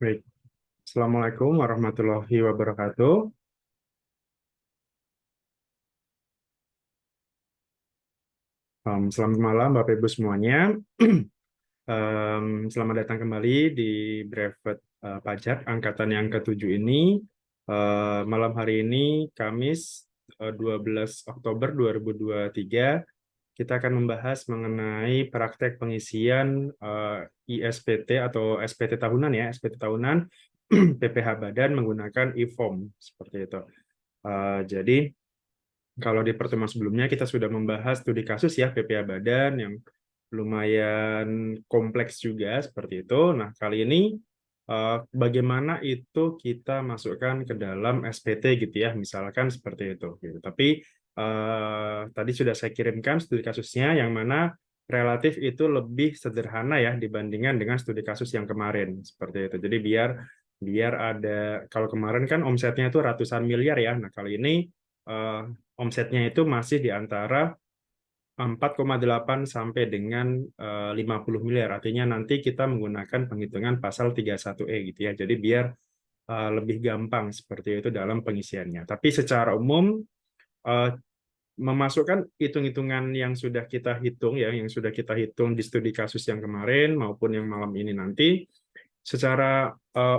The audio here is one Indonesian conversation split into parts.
Baik. Assalamualaikum warahmatullahi wabarakatuh. Selamat malam Bapak Ibu semuanya. Selamat datang kembali di Brevet Pajak Angkatan yang ke-7 ini. Malam hari ini, Kamis 12 Oktober 2023, kita akan membahas mengenai praktek pengisian ISPT atau SPT tahunan ya, SPT tahunan PPh Badan menggunakan e-form seperti itu. Jadi kalau di pertemuan sebelumnya kita sudah membahas studi kasus ya PPh Badan yang lumayan kompleks juga seperti itu. Nah, kali ini bagaimana itu kita masukkan ke dalam SPT gitu ya, misalkan seperti itu. Gitu. Tapi tadi sudah saya kirimkan studi kasusnya yang mana relatif itu lebih sederhana ya dibandingkan dengan studi kasus yang kemarin seperti itu. Jadi biar biar ada, kalau kemarin kan omsetnya itu ratusan miliar ya. Nah, kali ini eh, omsetnya itu masih di antara 4,8 sampai dengan 50 miliar. Artinya nanti kita menggunakan penghitungan pasal 31E gitu ya. Jadi biar lebih gampang seperti itu dalam pengisiannya. Tapi secara umum eh, memasukkan hitung-hitungan yang sudah kita hitung ya, yang sudah kita hitung di studi kasus yang kemarin maupun yang malam ini nanti, secara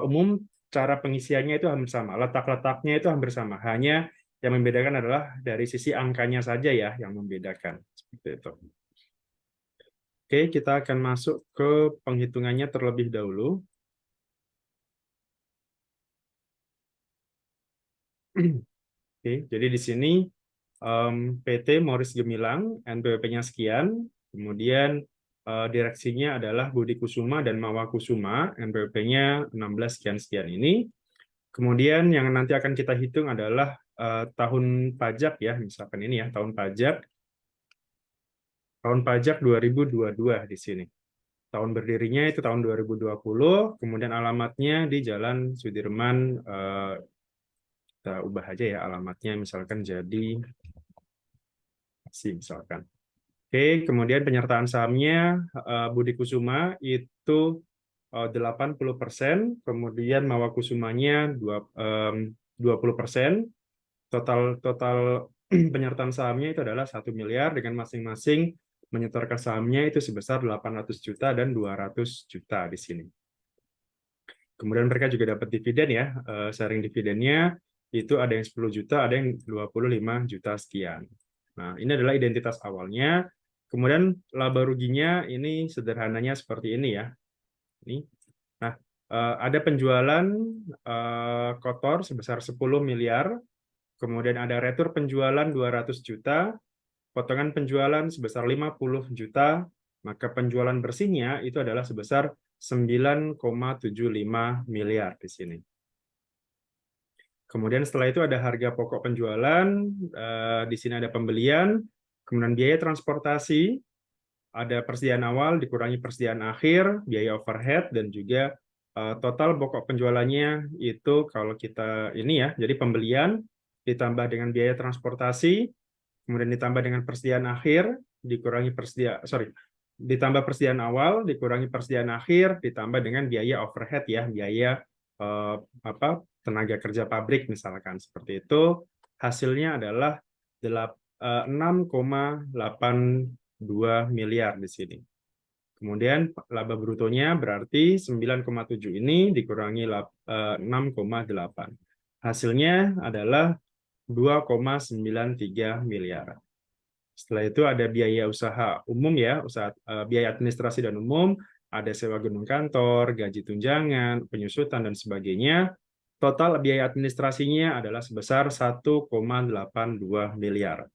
umum cara pengisiannya itu hampir sama, letak-letaknya itu hampir sama. Hanya yang membedakan adalah dari sisi angkanya saja ya yang membedakan seperti itu. Oke, kita akan masuk ke penghitungannya terlebih dahulu. Oke, jadi di sini PT Morris Gemilang, NPWP-nya sekian, kemudian direksinya adalah Budi Kusuma dan Mawa Kusuma, NPWP-nya 16 sekian-sekian ini. Kemudian yang nanti akan kita hitung adalah tahun pajak ya, misalkan ini ya, tahun pajak 2022 di sini. Tahun berdirinya itu tahun 2020, kemudian alamatnya di Jalan Sudirman, kita ubah aja ya alamatnya, misalkan jadi sih misalkan. Oke, kemudian penyertaan sahamnya Budi Kusuma itu 80%, kemudian Mawakusumanya 20%. Total total penyertaan sahamnya itu adalah 1 miliar dengan masing-masing menyetorkan sahamnya itu sebesar 800 juta dan 200 juta di sini. Kemudian mereka juga dapat dividen ya, sharing dividennya itu ada yang 10 juta, ada yang 25 juta sekian. Nah, ini adalah identitas awalnya. Kemudian laba ruginya ini sederhananya seperti ini ya. Ini. Nah, ada penjualan kotor sebesar 10 miliar, kemudian ada retur penjualan 200 juta, potongan penjualan sebesar 50 juta, maka penjualan bersihnya itu adalah sebesar 9,75 miliar di sini. Kemudian setelah itu ada harga pokok penjualan, di sini ada pembelian, kemudian biaya transportasi, ada persediaan awal dikurangi persediaan akhir, biaya overhead, dan juga total pokok penjualannya itu kalau kita ini ya, jadi pembelian ditambah dengan biaya transportasi, kemudian ditambah dengan persediaan akhir, dikurangi ditambah persediaan awal, dikurangi persediaan akhir, ditambah dengan biaya overhead ya, biaya tenaga kerja pabrik misalkan seperti itu. Hasilnya adalah 6,82 miliar di sini. Kemudian laba brutonya berarti 9,7 ini dikurangi 6,8. Hasilnya adalah 2,93 miliar. Setelah itu ada biaya usaha umum ya, biaya administrasi dan umum, ada sewa gedung kantor, gaji tunjangan, penyusutan dan sebagainya. Total biaya administrasinya adalah sebesar 1,82 miliar.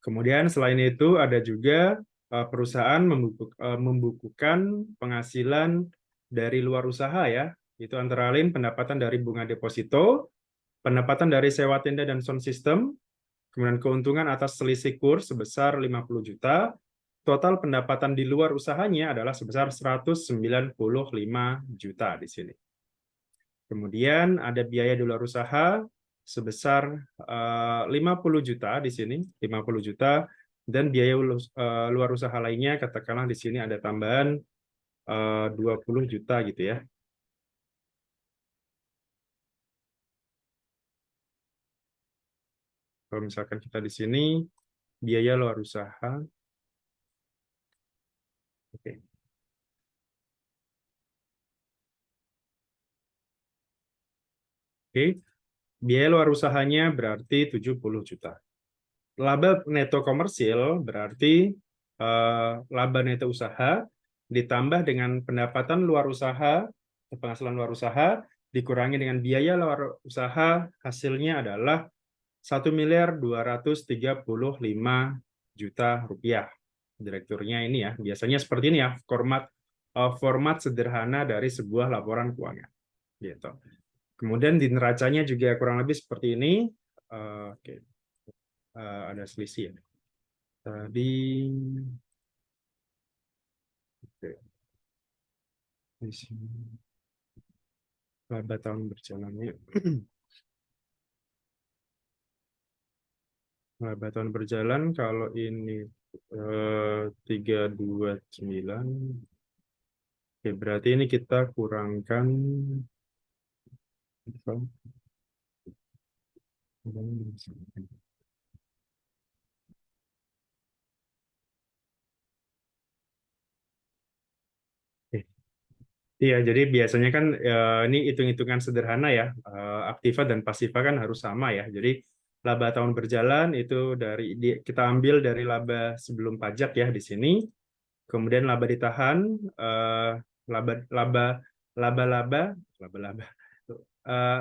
Kemudian selain itu ada juga perusahaan membukukan penghasilan dari luar usaha ya, itu antara lain pendapatan dari bunga deposito, pendapatan dari sewa tenda dan sound system, kemudian keuntungan atas selisih kurs sebesar 50 juta, total pendapatan di luar usahanya adalah sebesar 195 juta di sini. Kemudian ada biaya di luar usaha sebesar 50 juta di sini, 50 juta, dan biaya luar usaha lainnya, katakanlah di sini ada tambahan 20 juta gitu ya. Kalau misalkan kita di sini, biaya luar usaha. Oke. Oke. Biaya luar usahanya berarti 70 juta. Laba neto komersil berarti laba neto usaha ditambah dengan pendapatan luar usaha, penghasilan luar usaha, dikurangi dengan biaya luar usaha, hasilnya adalah 1.235.000.000 rupiah. Direkturnya ini ya, biasanya seperti ini ya, format sederhana dari sebuah laporan keuangan. Gitu. Kemudian di neracanya juga kurang lebih seperti ini. Oke. Ada selisih ya. Tadi oke. Di sini laba tahun berjalannya. Laba tahun berjalan kalau ini 329. Oke, berarti ini kita kurangkan Iya, jadi biasanya kan ini hitung-hitungan sederhana ya. Aktiva dan pasiva kan harus sama ya. Jadi laba tahun berjalan itu kita ambil dari laba sebelum pajak ya di sini. Kemudian laba ditahan, laba laba laba laba laba laba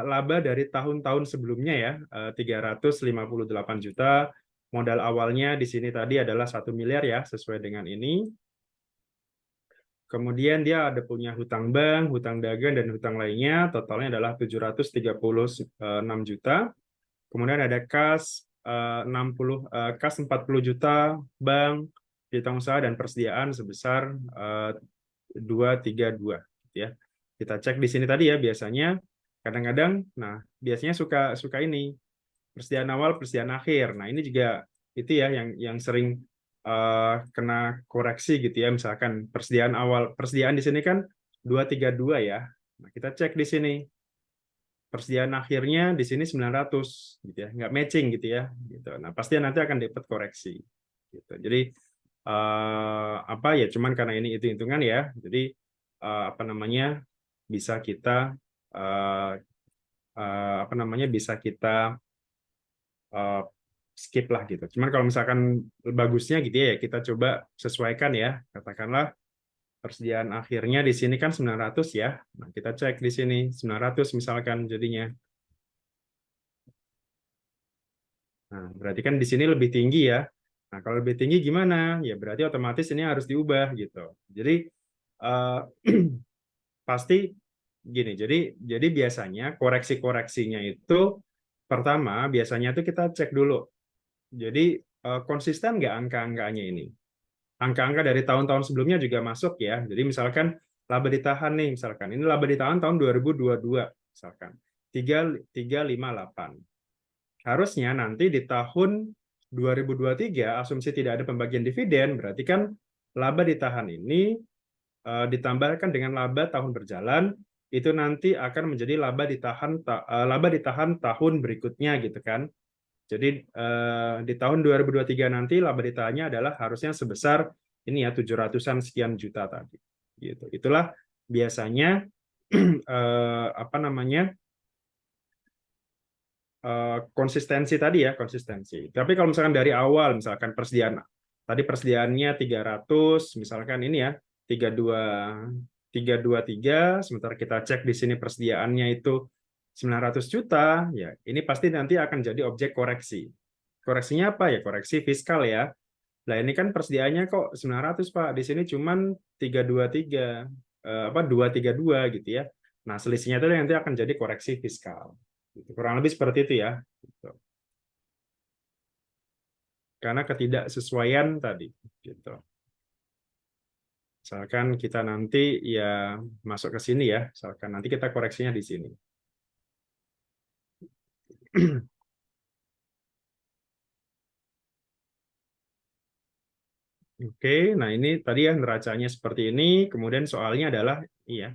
laba dari tahun-tahun sebelumnya ya, 358 juta. Modal awalnya di sini tadi adalah 1 miliar ya, sesuai dengan ini. Kemudian dia ada punya hutang bank, hutang dagang, dan hutang lainnya. Totalnya adalah 736 juta. Kemudian ada kas 40 juta, bank, piutang usaha, dan persediaan sebesar 232. Gitu ya. Kita cek di sini tadi ya, biasanya kadang-kadang, nah biasanya suka ini persediaan awal, persediaan akhir. Nah ini juga itu ya yang sering kena koreksi gitu ya. Misalkan persediaan di sini kan 232 ya. Nah, kita cek di sini persediaan akhirnya di sini 900 gitu ya, nggak matching gitu ya. Gitu. Nah pasti nanti akan dapat koreksi. Gitu. Jadi apa ya? Cuman karena ini hitung-hitungan ya. Jadi apa namanya bisa kita apa namanya bisa kita skip lah gitu. Cuman kalau misalkan bagusnya gitu ya, kita coba sesuaikan ya. Katakanlah persediaan akhirnya di sini kan 900 ya. Nah, kita cek di sini 900 misalkan jadinya. Nah, berarti kan di sini lebih tinggi ya. Nah, kalau lebih tinggi gimana? Ya berarti otomatis ini harus diubah gitu. Jadi eh, pasti gini. Jadi biasanya koreksi-koreksinya itu pertama biasanya itu kita cek dulu. Jadi konsisten nggak angka-angkanya ini? Angka-angka dari tahun-tahun sebelumnya juga masuk ya. Jadi misalkan laba ditahan nih, misalkan ini laba ditahan tahun 2022, misalkan 358. Harusnya nanti di tahun 2023 asumsi tidak ada pembagian dividen, berarti kan laba ditahan ini ditambahkan dengan laba tahun berjalan itu nanti akan menjadi laba ditahan tahun berikutnya gitu kan. Jadi di tahun 2023 nanti laba ditahannya adalah harusnya sebesar ini ya 700-an sekian juta tadi. Gitu. Itulah biasanya apa namanya konsistensi tadi ya, konsistensi. Tapi kalau misalkan dari awal misalkan tadi persediaannya 300 misalkan ini ya 323, sementara kita cek di sini persediaannya itu 900 juta, ya ini pasti nanti akan jadi objek koreksi. Koreksinya apa ya? Koreksi fiskal ya. Nah, ini kan persediaannya kok 900, Pak. Di sini cuman 323 apa 232 gitu ya. Nah, selisihnya itu nanti akan jadi koreksi fiskal. Gitu. Kurang lebih seperti itu ya. Gitu. Karena ketidaksesuaian tadi gitu. Misalkan kita nanti ya masuk ke sini ya, misalkan nanti kita koreksinya di sini. Oke, nah ini tadi ya neracanya seperti ini. Kemudian soalnya adalah, iya,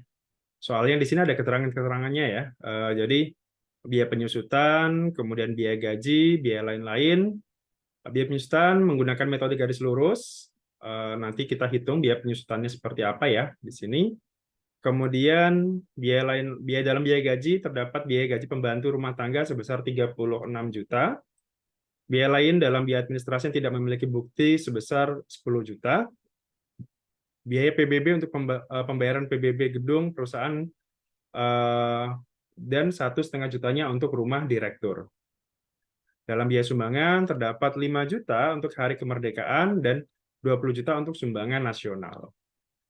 soalnya di sini ada keterangan-keterangannya ya. Jadi biaya penyusutan, kemudian biaya gaji, biaya lain-lain. Biaya penyusutan menggunakan metode garis lurus. Nanti kita hitung biaya penyusutannya seperti apa ya di sini. Kemudian biaya dalam biaya gaji terdapat biaya gaji pembantu rumah tangga sebesar 36 juta. Biaya lain dalam biaya administrasi yang tidak memiliki bukti sebesar 10 juta. Biaya PBB untuk pembayaran PBB gedung perusahaan dan 1,5 jutanya untuk rumah direktur. Dalam biaya sumbangan terdapat 5 juta untuk hari kemerdekaan dan 20 juta untuk sumbangan nasional.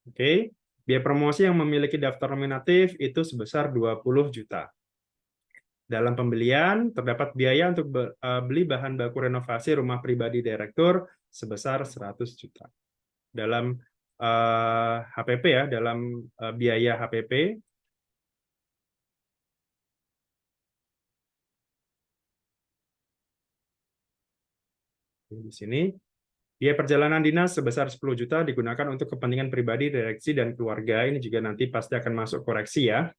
Oke. Biaya promosi yang memiliki daftar nominatif itu sebesar 20 juta. Dalam pembelian terdapat biaya untuk beli bahan baku renovasi rumah pribadi direktur sebesar 100 juta. Dalam HPP ya, dalam biaya HPP di sini biaya perjalanan dinas sebesar 10 juta digunakan untuk kepentingan pribadi, direksi, dan keluarga. Ini juga nanti pasti akan masuk koreksi ya.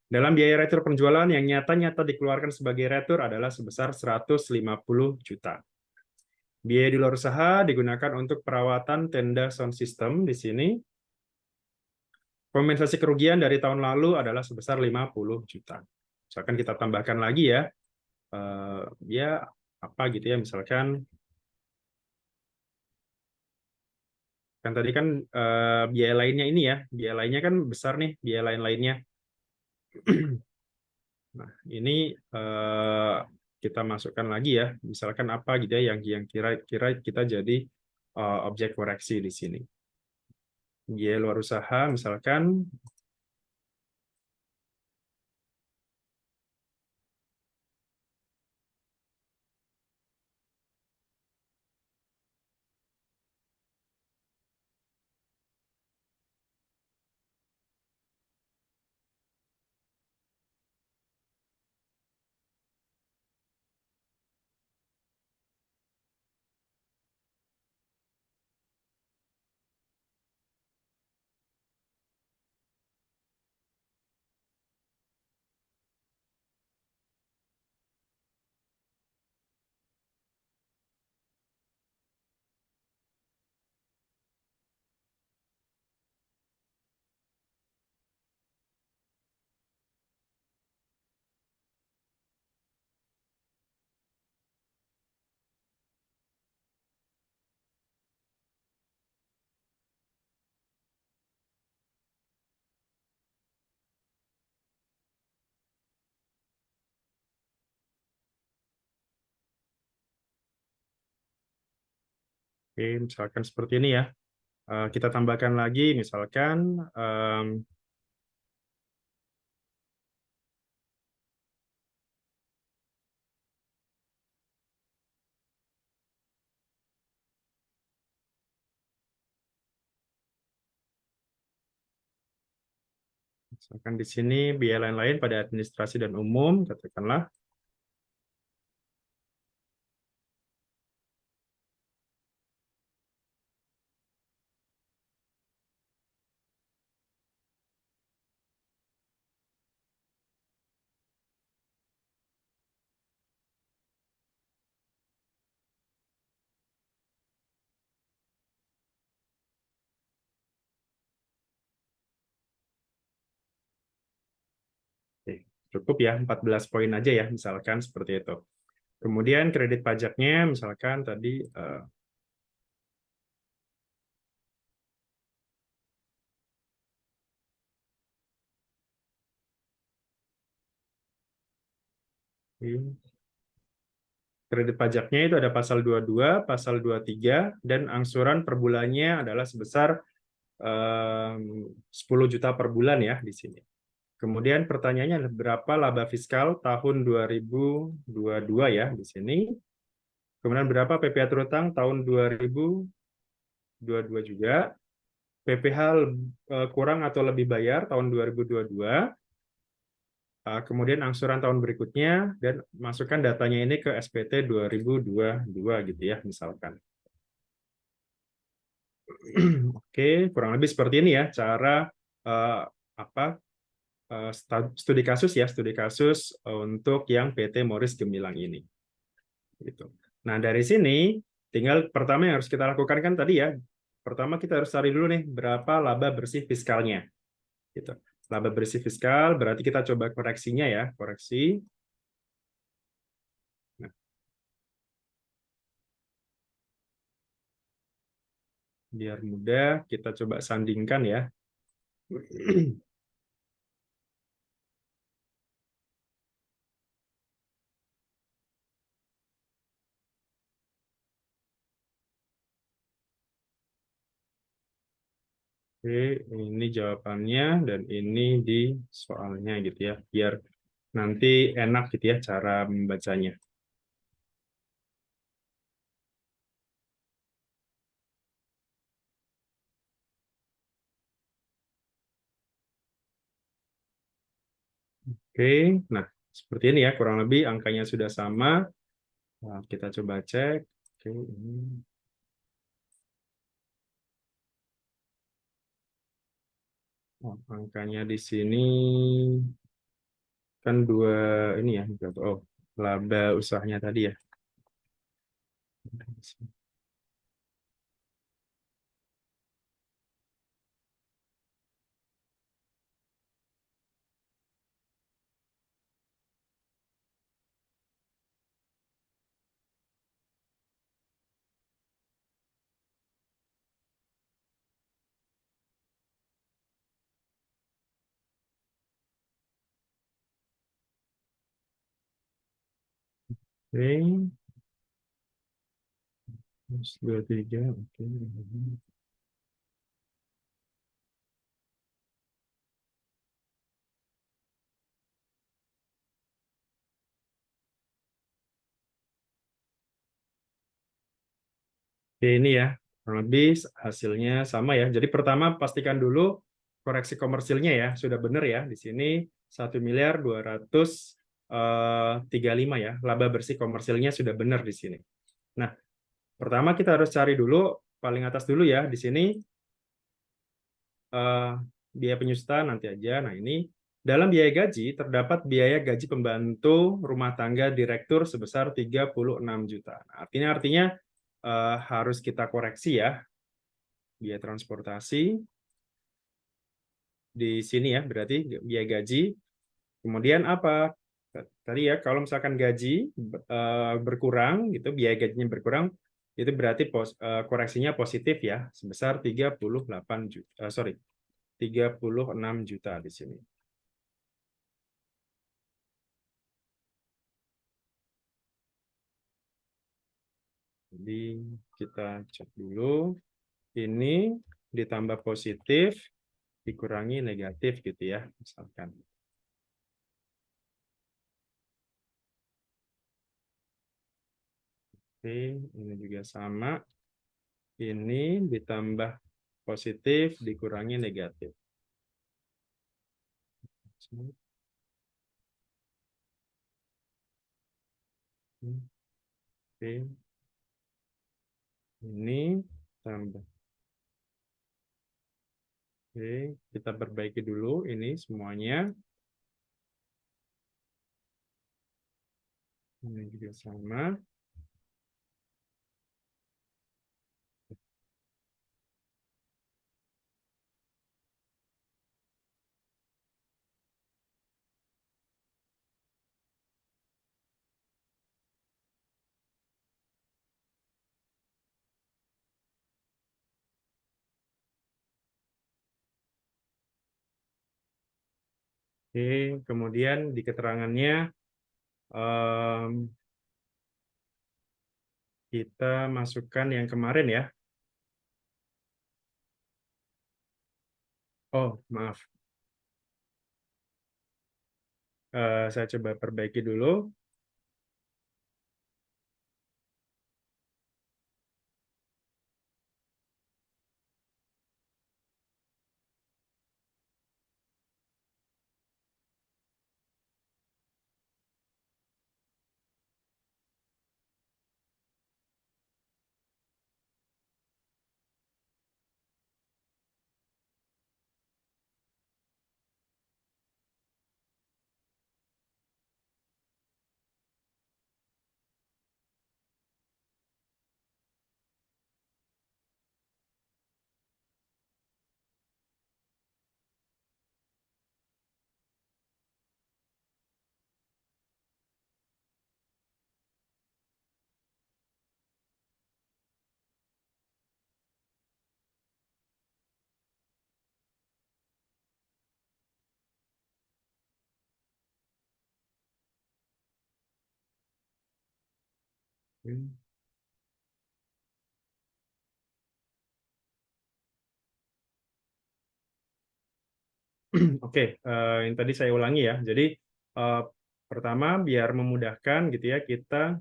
Dalam biaya retur penjualan yang nyata-nyata dikeluarkan sebagai retur adalah sebesar 150 juta. Biaya di luar usaha digunakan untuk perawatan tenda sound system di sini. Kompensasi kerugian dari tahun lalu adalah sebesar 50 juta. Misalkan kita tambahkan lagi ya, ya apa gitu ya, misalkan kan tadi kan biaya lainnya ini ya, biaya lainnya kan besar nih, biaya lain-lainnya. Nah, ini kita masukkan lagi ya, misalkan apa gitu ya yang kira-kira kita jadi objek koreksi di sini. Biaya luar usaha misalkan oke, misalkan seperti ini ya. Kita tambahkan lagi misalkan misalkan di sini biaya lain-lain pada administrasi dan umum, katakanlah. Oke, cukup ya, 14 poin aja ya, misalkan seperti itu. Kemudian kredit pajaknya, misalkan tadi kredit pajaknya itu ada pasal 22, pasal 23, dan angsuran per bulannya adalah sebesar 10 juta per bulan ya di sini. Kemudian pertanyaannya adalah berapa laba fiskal tahun 2022 ya di sini. Kemudian berapa PPh terutang tahun 2022 juga. PPh kurang atau lebih bayar tahun 2022. Kemudian angsuran tahun berikutnya dan masukkan datanya ini ke SPT 2022 gitu ya misalkan. Oke, kurang lebih seperti ini ya cara apa studi kasus ya, studi kasus untuk yang PT Morris Gemilang ini. Gitu. Nah, dari sini tinggal pertama yang harus kita lakukan kan tadi ya. Pertama kita harus cari dulu nih berapa laba bersih fiskalnya. Gitu. Laba bersih fiskal berarti kita coba koreksinya ya, koreksi. Nah, biar mudah kita coba sandingkan ya. Oke, ini jawabannya dan ini di soalnya gitu ya, biar nanti enak gitu ya cara membacanya. Oke, nah seperti ini ya kurang lebih angkanya sudah sama. Nah, kita coba cek. Oke, ini angkanya di sini kan dua ini ya. Oh, laba usahanya tadi ya. Oke, terus dua tiga. Oke. Oke, ini ya, kurang lebih hasilnya sama ya. Jadi pertama pastikan dulu koreksi komersilnya ya, sudah benar ya. Di sini 1.235 ya, laba bersih komersilnya sudah benar di sini. Nah, pertama kita harus cari dulu, paling atas dulu ya, di sini eh, biaya penyusutan nanti aja. Nah, ini dalam biaya gaji terdapat biaya gaji pembantu rumah tangga direktur sebesar 36 juta. Nah, artinya harus kita koreksi ya biaya transportasi di sini ya, berarti biaya gaji. Kemudian apa? Tadi ya, kalau misalkan gaji berkurang, gitu, biaya gajinya berkurang, itu berarti koreksinya positif ya, sebesar 38 juta, 36 juta di sini. Jadi kita cek dulu, ini ditambah positif, dikurangi negatif gitu ya, misalkan. Oke, ini juga sama. Ini ditambah positif, dikurangi negatif. Oke, ini tambah. Oke, kita perbaiki dulu ini semuanya. Ini juga sama. Oke, kemudian di keterangannya em, kita masukkan yang kemarin ya. Oh, maaf. Saya coba perbaiki dulu. Oke, yang tadi saya ulangi ya. Jadi eh, pertama biar memudahkan gitu ya, kita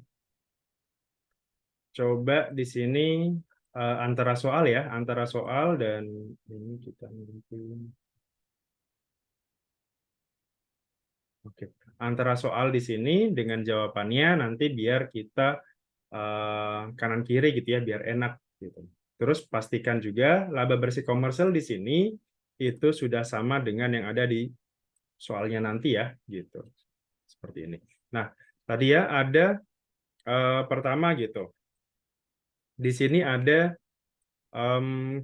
coba di sini antara soal ya, antara soal dan ini kita nanti. Oke, antara soal di sini dengan jawabannya nanti biar kita kanan kiri gitu ya, biar enak gitu. Terus pastikan juga laba bersih komersil di sini itu sudah sama dengan yang ada di soalnya nanti ya, gitu. Seperti ini. Nah, tadi ya ada pertama gitu. Di sini ada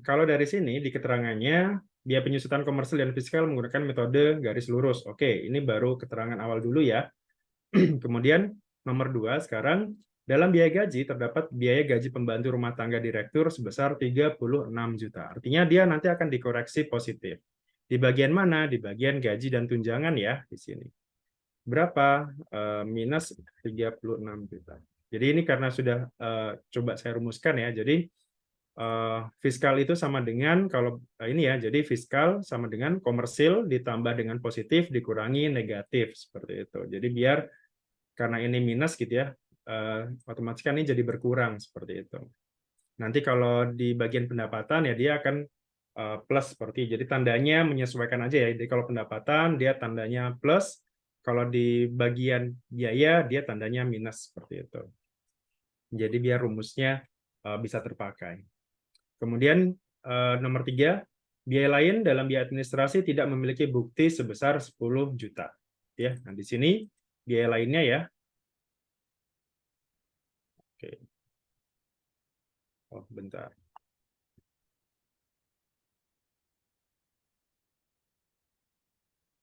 kalau dari sini di keterangannya biaya penyusutan komersil dan fiskal menggunakan metode garis lurus. Oke, ini baru keterangan awal dulu ya. Kemudian nomor 2 sekarang dalam biaya gaji terdapat biaya gaji pembantu rumah tangga direktur sebesar 36 juta. Artinya dia nanti akan dikoreksi positif. Di bagian mana? Di bagian gaji dan tunjangan ya di sini. Berapa? Minus 36 juta. Jadi ini karena sudah coba saya rumuskan ya. Jadi fiskal itu sama dengan kalau ini ya, jadi fiskal sama dengan komersil ditambah dengan positif dikurangi negatif seperti itu. Jadi biar karena ini minus gitu ya, otomatis kan ini jadi berkurang seperti itu. Nanti kalau di bagian pendapatan ya dia akan plus seperti jadi tandanya menyesuaikan aja ya. Jadi kalau pendapatan dia tandanya plus, kalau di bagian biaya dia tandanya minus seperti itu. Jadi biar rumusnya bisa terpakai. Kemudian nomor 3, biaya lain dalam biaya administrasi tidak memiliki bukti sebesar 10 juta. Ya, nah di sini biaya lainnya ya. Oke. Oh, bentar.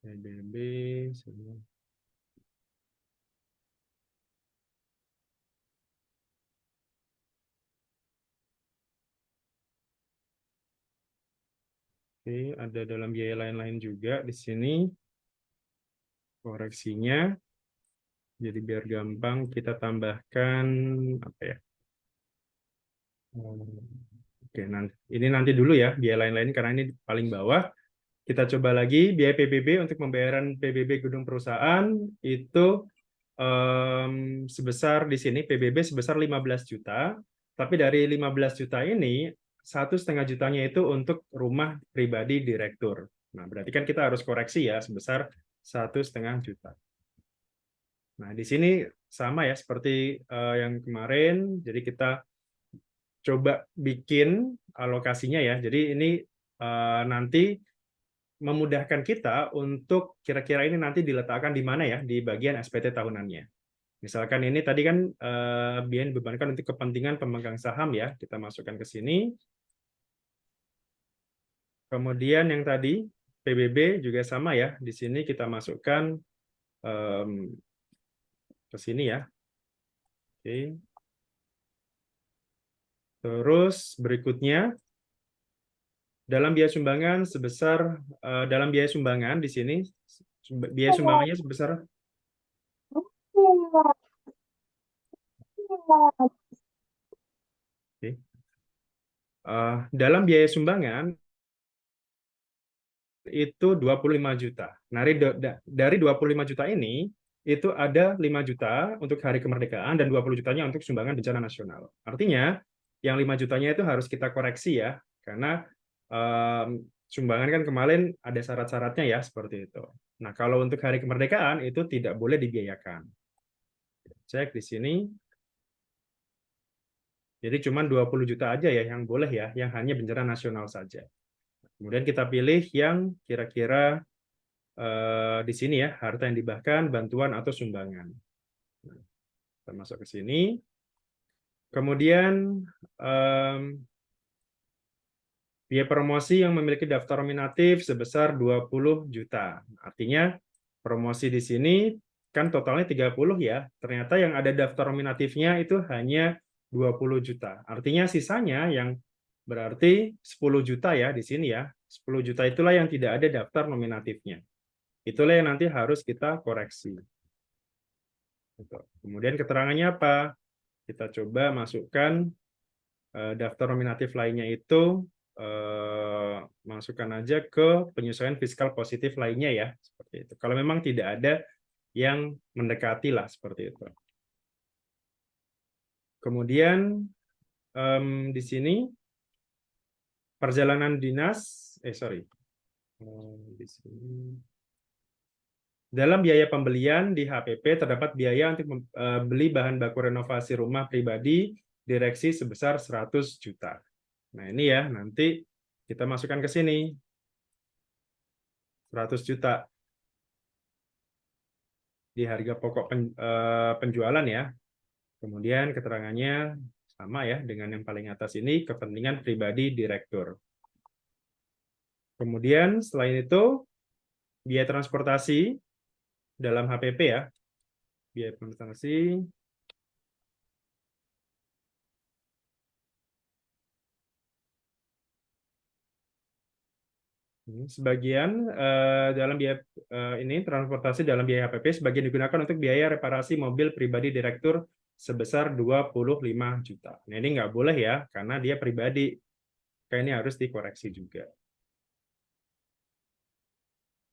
PBB semua. Oke, ada dalam biaya lain-lain juga di sini koreksinya. Jadi biar gampang kita tambahkan apa ya? Oke, nanti ini nanti dulu ya biaya lain-lain karena ini paling bawah. Kita coba lagi biaya PBB untuk pembayaran PBB gedung perusahaan itu sebesar di sini PBB sebesar 15 juta, tapi dari 15 juta ini 1,5 jutanya itu untuk rumah pribadi direktur. Nah, berarti kan kita harus koreksi ya sebesar 1,5 juta. Nah, di sini sama ya seperti yang kemarin. Jadi kita coba bikin alokasinya ya. Jadi ini nanti memudahkan kita untuk kira-kira ini nanti diletakkan di mana ya di bagian SPT tahunannya. Misalkan ini tadi kan biaya dibebankan untuk kepentingan pemegang saham ya, kita masukkan ke sini. Kemudian yang tadi PBB juga sama ya, di sini kita masukkan ke sini ya. Oke. Terus berikutnya dalam biaya sumbangan sebesar dalam biaya sumbangan di sini biaya sumbangannya sebesar dalam biaya sumbangan itu 25 juta. Nah, dari 25 juta ini itu ada 5 juta untuk hari kemerdekaan dan 20 jutanya untuk sumbangan bencana nasional. Artinya yang 5 jutanya itu harus kita koreksi ya, karena sumbangan kan kemarin ada syarat-syaratnya ya seperti itu. Nah, kalau untuk hari kemerdekaan itu tidak boleh dibiayakan. Cek di sini. Jadi cuma 20 juta aja ya yang boleh ya, yang hanya bencana nasional saja. Kemudian kita pilih yang kira-kira di sini ya, harta yang dihibahkan, bantuan atau sumbangan. Nah, kita masuk ke sini. Kemudian biaya promosi yang memiliki daftar nominatif sebesar 20 juta. Artinya promosi di sini kan totalnya 30 ya. Ternyata yang ada daftar nominatifnya itu hanya 20 juta. Artinya sisanya yang berarti 10 juta ya di sini ya. 10 juta itulah yang tidak ada daftar nominatifnya. Itulah yang nanti harus kita koreksi. Kemudian keterangannya apa? Kita coba masukkan daftar nominatif lainnya itu masukkan aja ke penyesuaian fiskal positif lainnya ya, seperti itu. Kalau memang tidak ada yang mendekati lah seperti itu. Kemudian di sini perjalanan dinas, sorry, di sini. Dalam biaya pembelian di HPP terdapat biaya untuk beli bahan baku renovasi rumah pribadi direksi sebesar 100 juta. Nah, ini ya, nanti kita masukkan ke sini. 100 juta di harga pokok penjualan ya. Kemudian keterangannya sama ya dengan yang paling atas ini, kepentingan pribadi direktur. Kemudian selain itu, biaya transportasi dalam HPP ya. Biaya transportasi sebagian dalam biaya ini transportasi dalam biaya HPP sebagian digunakan untuk biaya reparasi mobil pribadi direktur sebesar 25 juta. Nah, ini nggak boleh ya, karena dia pribadi. Kayak ini harus dikoreksi juga.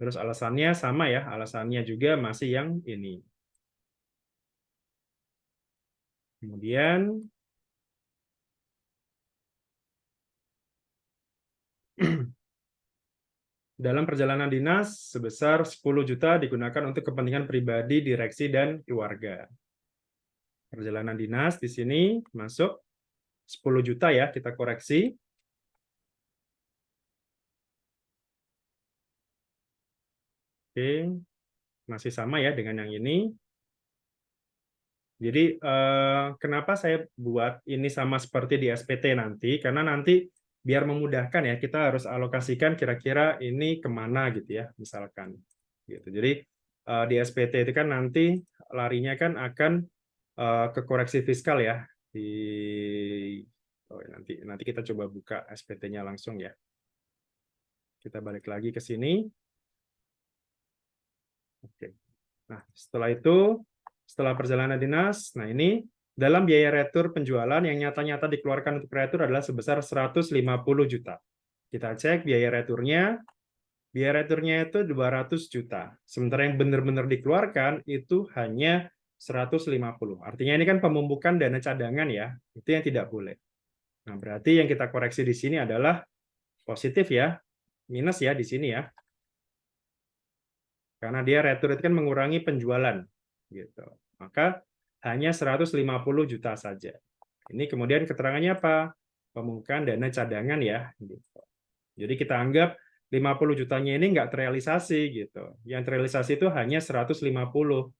Terus alasannya sama ya, alasannya juga masih yang ini. Kemudian dalam perjalanan dinas sebesar 10 juta digunakan untuk kepentingan pribadi, direksi, dan keluarga. Perjalanan dinas di sini masuk 10 juta ya, kita koreksi. Oke, masih sama ya dengan yang ini. Jadi kenapa saya buat ini sama seperti di SPT nanti? Karena nanti biar memudahkan ya, kita harus alokasikan kira-kira ini kemana gitu ya, misalkan. Gitu. Jadi di SPT itu kan nanti larinya kan akan ke koreksi fiskal ya. Di nanti kita coba buka SPT-nya langsung ya. Kita balik lagi ke sini. Oke. Nah, setelah itu, setelah perjalanan dinas, nah ini dalam biaya retur penjualan yang nyata-nyata dikeluarkan untuk retur adalah sebesar 150 juta. Kita cek biaya returnya itu 200 juta. Sementara yang benar-benar dikeluarkan itu hanya 150. Artinya ini kan pemumpukan dana cadangan ya, itu yang tidak boleh. Nah, berarti yang kita koreksi di sini adalah positif ya, minus ya di sini ya. Karena dia retur itu kan mengurangi penjualan gitu. Maka hanya 150 juta saja. Ini kemudian keterangannya apa? Pembukaan dana cadangan ya gitu. Jadi kita anggap 50 jutanya ini nggak terrealisasi gitu. Yang terrealisasi itu hanya 150.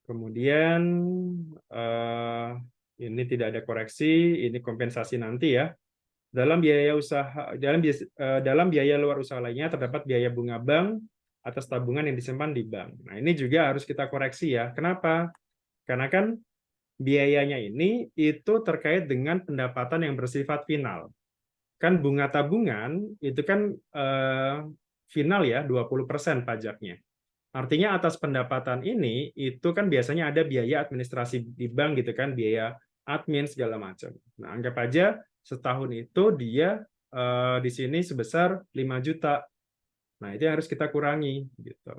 Kemudian eh, ini tidak ada koreksi, ini kompensasi nanti ya. Dalam biaya luar usaha lainnya terdapat biaya bunga bank atas tabungan yang disimpan di bank. Nah, ini juga harus kita koreksi ya. Kenapa? Karena kan biayanya ini itu terkait dengan pendapatan yang bersifat final. Kan bunga tabungan itu kan final ya 20% pajaknya. Artinya atas pendapatan ini itu kan biasanya ada biaya administrasi di bank gitu kan, biaya admin segala macam. Nah, anggap aja setahun itu dia di sini sebesar 5 juta. Nah, itu yang harus kita kurangi gitu.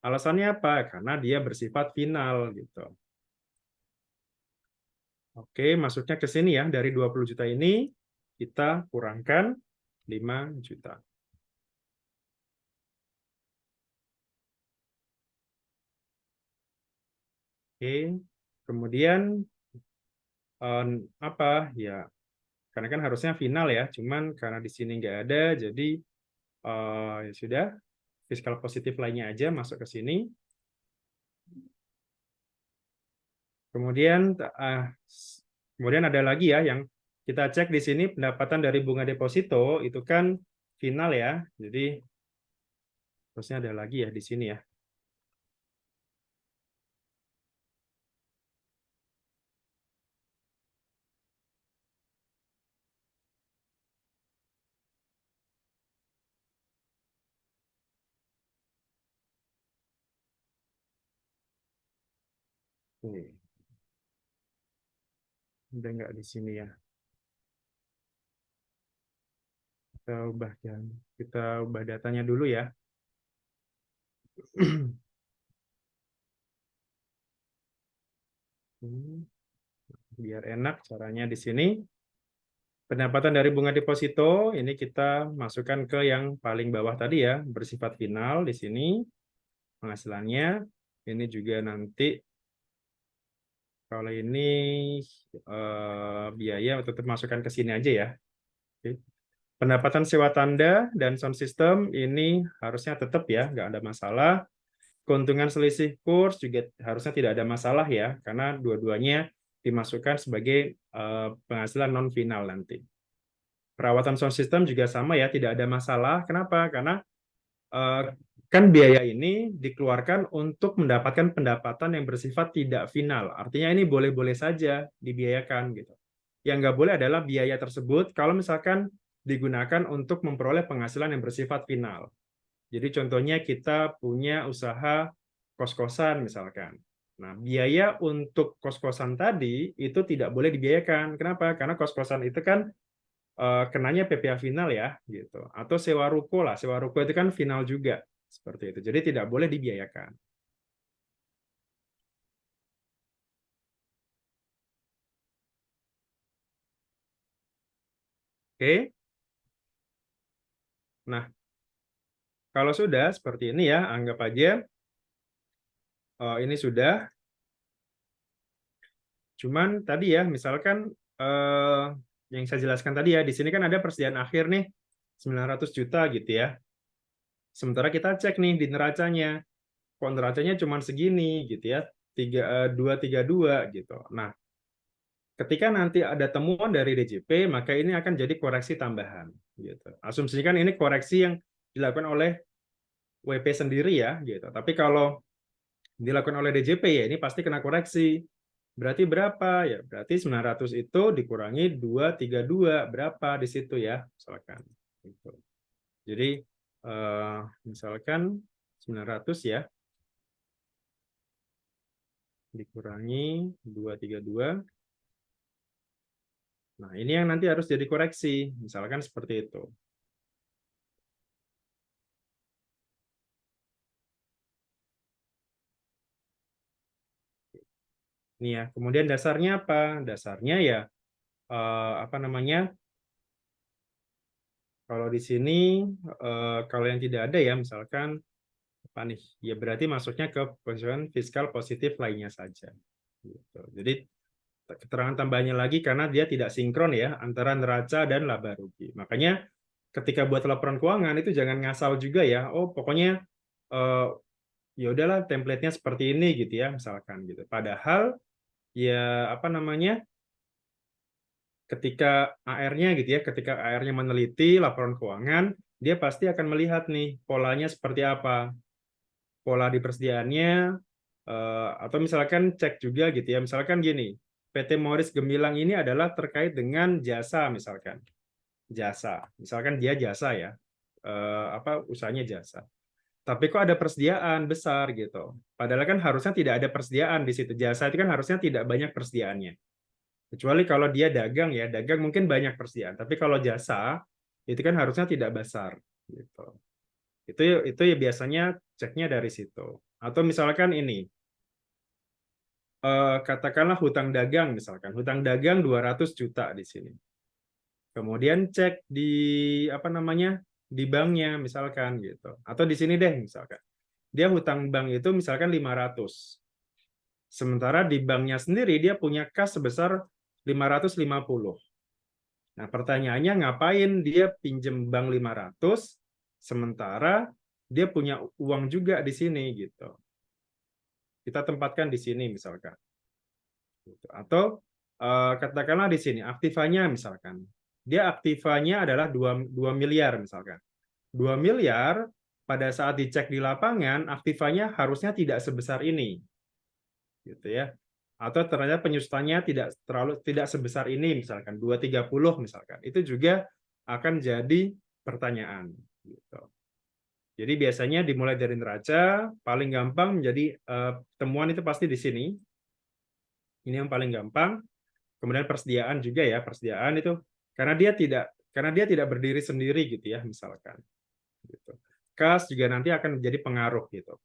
Alasannya apa? Karena dia bersifat final gitu. Oke, masuknya ke sini ya. Dari 20 juta ini kita kurangkan 5 juta. Oke. Kemudian apa ya? Karena kan harusnya final ya, cuman karena di sini nggak ada, jadi ya sudah, fiskal positif lainnya aja masuk ke sini. Kemudian kemudian ada lagi ya yang kita cek di sini pendapatan dari bunga deposito itu kan final ya, jadi harusnya ada lagi ya di sini ya. Oke. Udah nggak di sini ya. Kita ubah datanya dulu ya. Biar enak caranya di sini. Pendapatan dari bunga deposito ini kita masukkan ke yang paling bawah tadi ya, bersifat final di sini penghasilannya. Ini juga nanti kalau ini biaya tetap masukkan ke sini aja ya. Oke. Pendapatan sewa tanda dan sound system ini harusnya tetap ya, nggak ada masalah. Keuntungan selisih kurs juga harusnya tidak ada masalah ya, karena dua-duanya dimasukkan sebagai penghasilan non final nanti. Perawatan sound system juga sama ya, tidak ada masalah. Kenapa? Karena kan biaya ini dikeluarkan untuk mendapatkan pendapatan yang bersifat tidak final. Artinya ini boleh-boleh saja dibiayakan gitu. Yang nggak boleh adalah biaya tersebut kalau misalkan digunakan untuk memperoleh penghasilan yang bersifat final. Jadi contohnya kita punya usaha kos-kosan misalkan. Nah, biaya untuk kos-kosan tadi itu tidak boleh dibiayakan. Kenapa? Karena kos-kosan itu kan kenanya PPh final ya gitu. Atau sewa ruko lah, sewa ruko itu kan final juga seperti itu. Jadi tidak boleh dibiayakan. Oke. Nah, kalau sudah seperti ini ya, anggap aja ini sudah. Cuman tadi ya, misalkan yang saya jelaskan tadi ya, di sini kan ada persediaan akhir nih 900 juta gitu ya. Sementara kita cek nih di neracanya, kok neracanya cuma segini gitu ya, 232 gitu. Nah, ketika nanti ada temuan dari DJP, maka ini akan jadi koreksi tambahan. Gitu. Asumsikan ini koreksi yang dilakukan oleh WP sendiri ya, gitu. Tapi kalau dilakukan oleh DJP ya ini pasti kena koreksi. Berarti berapa ya? Berarti 900 itu dikurangi 232 berapa di situ ya, misalkan. Gitu. Jadi misalkan 900 ya dikurangi 232. Nah, ini yang nanti harus jadi koreksi, misalkan seperti itu. Ini ya. Kemudian dasarnya apa? Dasarnya ya apa namanya? Kalau di sini kalau yang tidak ada ya misalkan apa nih? Ya berarti masuknya ke posisi fiskal positif lainnya saja. Gitu. Jadi keterangan tambahnya lagi karena dia tidak sinkron ya antara neraca dan laba rugi. Makanya ketika buat laporan keuangan itu jangan ngasal juga ya. Oh pokoknya ya udahlah template-nya seperti ini gitu ya misalkan gitu. Padahal ya apa namanya? Ketika AR-nya gitu ya, ketika AR-nya meneliti laporan keuangan, dia pasti akan melihat nih polanya seperti apa. Pola di persediaannya atau misalkan cek juga gitu ya. Misalkan gini, PT Morris Gemilang ini adalah terkait dengan jasa misalkan. Jasa. Misalkan dia jasa ya. Apa usahanya jasa. Tapi kok ada persediaan besar gitu. Padahal kan harusnya tidak ada persediaan di situ. Jasa itu kan harusnya tidak banyak persediaannya. Kecuali kalau dia dagang ya, dagang mungkin banyak persediaan. Tapi kalau jasa itu kan harusnya tidak besar gitu. Itu ya biasanya ceknya dari situ. Atau misalkan ini katakanlah hutang dagang misalkan. Hutang dagang 200 juta di sini. Kemudian cek di apa namanya? Di banknya misalkan gitu. Atau di sini deh misalkan. Dia hutang bank itu misalkan 500. Sementara di banknya sendiri dia punya kas sebesar 550. Nah, pertanyaannya ngapain dia pinjem bank 500 sementara dia punya uang juga di sini gitu. Kita tempatkan di sini misalkan. Atau katakanlah di sini aktivanya misalkan. Dia aktivanya adalah 2 miliar misalkan. 2 miliar pada saat dicek di lapangan aktivanya harusnya tidak sebesar ini. Gitu ya. Atau ternyata penyusutannya tidak sebesar ini misalkan 230 misalkan. Itu juga akan jadi pertanyaan gitu. Jadi biasanya dimulai dari neraca, paling gampang menjadi temuan itu pasti di sini. Ini yang paling gampang. Kemudian persediaan juga ya, persediaan itu karena dia tidak berdiri sendiri gitu ya, misalkan gitu. Kas juga nanti akan menjadi pengaruh gitu.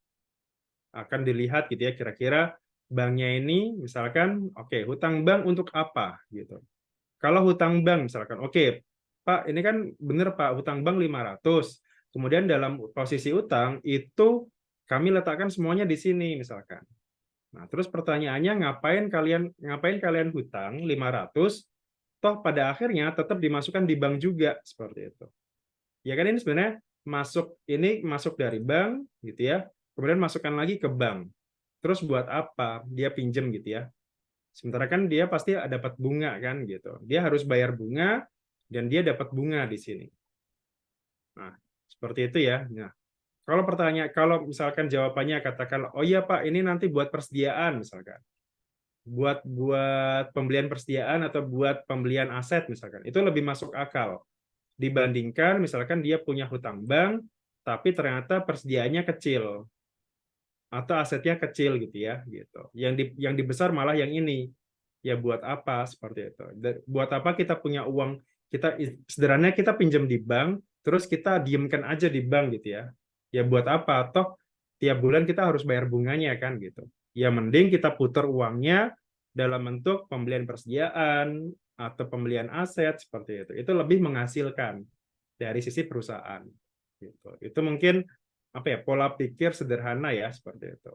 Akan dilihat gitu ya, kira-kira banknya ini misalkan oke, hutang bank untuk apa gitu. Kalau hutang bank misalkan oke, Pak, ini kan benar Pak, hutang bank 500. Kemudian dalam posisi utang itu kami letakkan semuanya di sini misalkan. Nah, terus pertanyaannya ngapain kalian hutang 500 toh pada akhirnya tetap dimasukkan di bank juga seperti itu. Ya kan ini sebenarnya masuk dari bank gitu ya. Kemudian masukkan lagi ke bank. Terus buat apa? Dia pinjem gitu ya. Sementara kan dia pasti dapat bunga kan gitu. Dia harus bayar bunga dan dia dapat bunga di sini. Nah, seperti itu ya. Nah, kalau misalkan jawabannya katakan, oh iya Pak, ini nanti buat persediaan misalkan. Buat pembelian persediaan atau buat pembelian aset misalkan. Itu lebih masuk akal dibandingkan misalkan dia punya hutang bank tapi ternyata persediaannya kecil atau asetnya kecil gitu ya gitu. Yang dibesar malah yang ini. Ya buat apa seperti itu. Buat apa kita punya uang, kita sederhananya kita pinjam di bank terus kita diamkan aja di bank gitu ya. Ya buat apa? Toh tiap bulan kita harus bayar bunganya kan gitu. Ya mending kita putar uangnya dalam bentuk pembelian persediaan atau pembelian aset seperti itu. Itu lebih menghasilkan dari sisi perusahaan gitu. Itu mungkin apa ya, pola pikir sederhana ya seperti itu.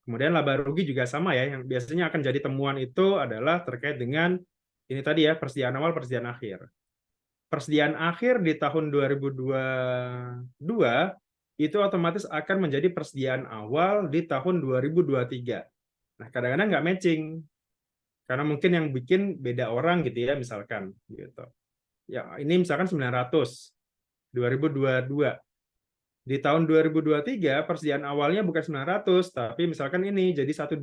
Kemudian laba rugi juga sama ya, yang biasanya akan jadi temuan itu adalah terkait dengan ini tadi ya, persediaan awal, persediaan akhir. Persediaan akhir di tahun 2022 itu otomatis akan menjadi persediaan awal di tahun 2023. Nah, kadang-kadang nggak matching karena mungkin yang bikin beda orang gitu ya, misalkan gitu. Ya, ini misalkan 900 2022. Di tahun 2023 persediaan awalnya bukan 900, tapi misalkan ini jadi 120.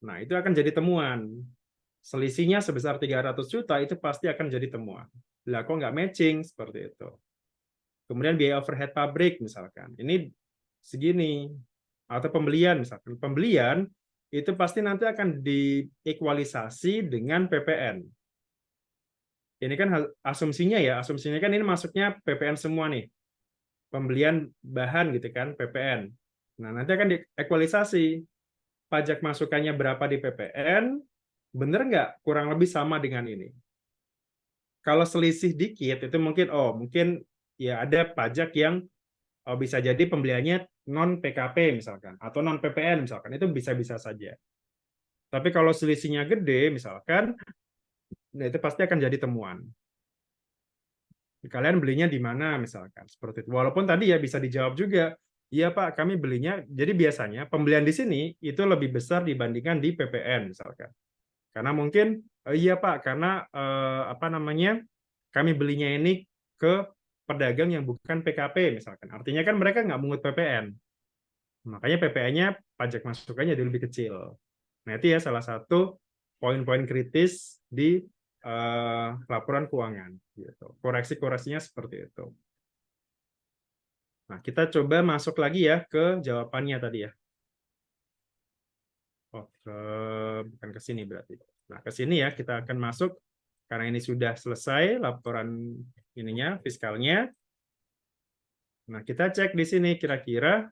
Nah, itu akan jadi temuan. Selisihnya sebesar 300 juta itu pasti akan jadi temuan. Lah kok nggak matching seperti itu. Kemudian biaya overhead pabrik misalkan. Ini segini. Atau pembelian misalkan. Pembelian itu pasti nanti akan diekualisasi dengan PPN. Ini kan asumsinya ya, asumsinya kan ini masuknya PPN semua nih. Pembelian bahan gitu kan, PPN. Nah, nanti akan diekualisasi. Pajak masukannya berapa di PPN, bener nggak kurang lebih sama dengan ini. Kalau selisih dikit, itu mungkin ya ada pajak yang bisa jadi pembeliannya non PKP misalkan, atau non PPN misalkan, itu bisa-bisa saja. Tapi kalau selisihnya gede misalkan, nah itu pasti akan jadi temuan. Kalian belinya di mana misalkan seperti itu. Walaupun tadi ya bisa dijawab juga, iya Pak, kami belinya. Jadi biasanya pembelian di sini itu lebih besar dibandingkan di PPN misalkan. Karena mungkin iya Pak, karena apa namanya, kami belinya ini ke pedagang yang bukan PKP misalkan. Artinya kan mereka nggak mungut PPN. Makanya PPN-nya pajak masukannya jadi lebih kecil. Nah itu ya salah satu poin-poin kritis di laporan keuangan. Gitu. Koreksi-koreksinya seperti itu. Nah, kita coba masuk lagi ya ke jawabannya tadi ya. Oh, bukan ke sini berarti. Nah, ke sini ya kita akan masuk karena ini sudah selesai laporan ininya, fiskalnya. Nah, kita cek di sini kira-kira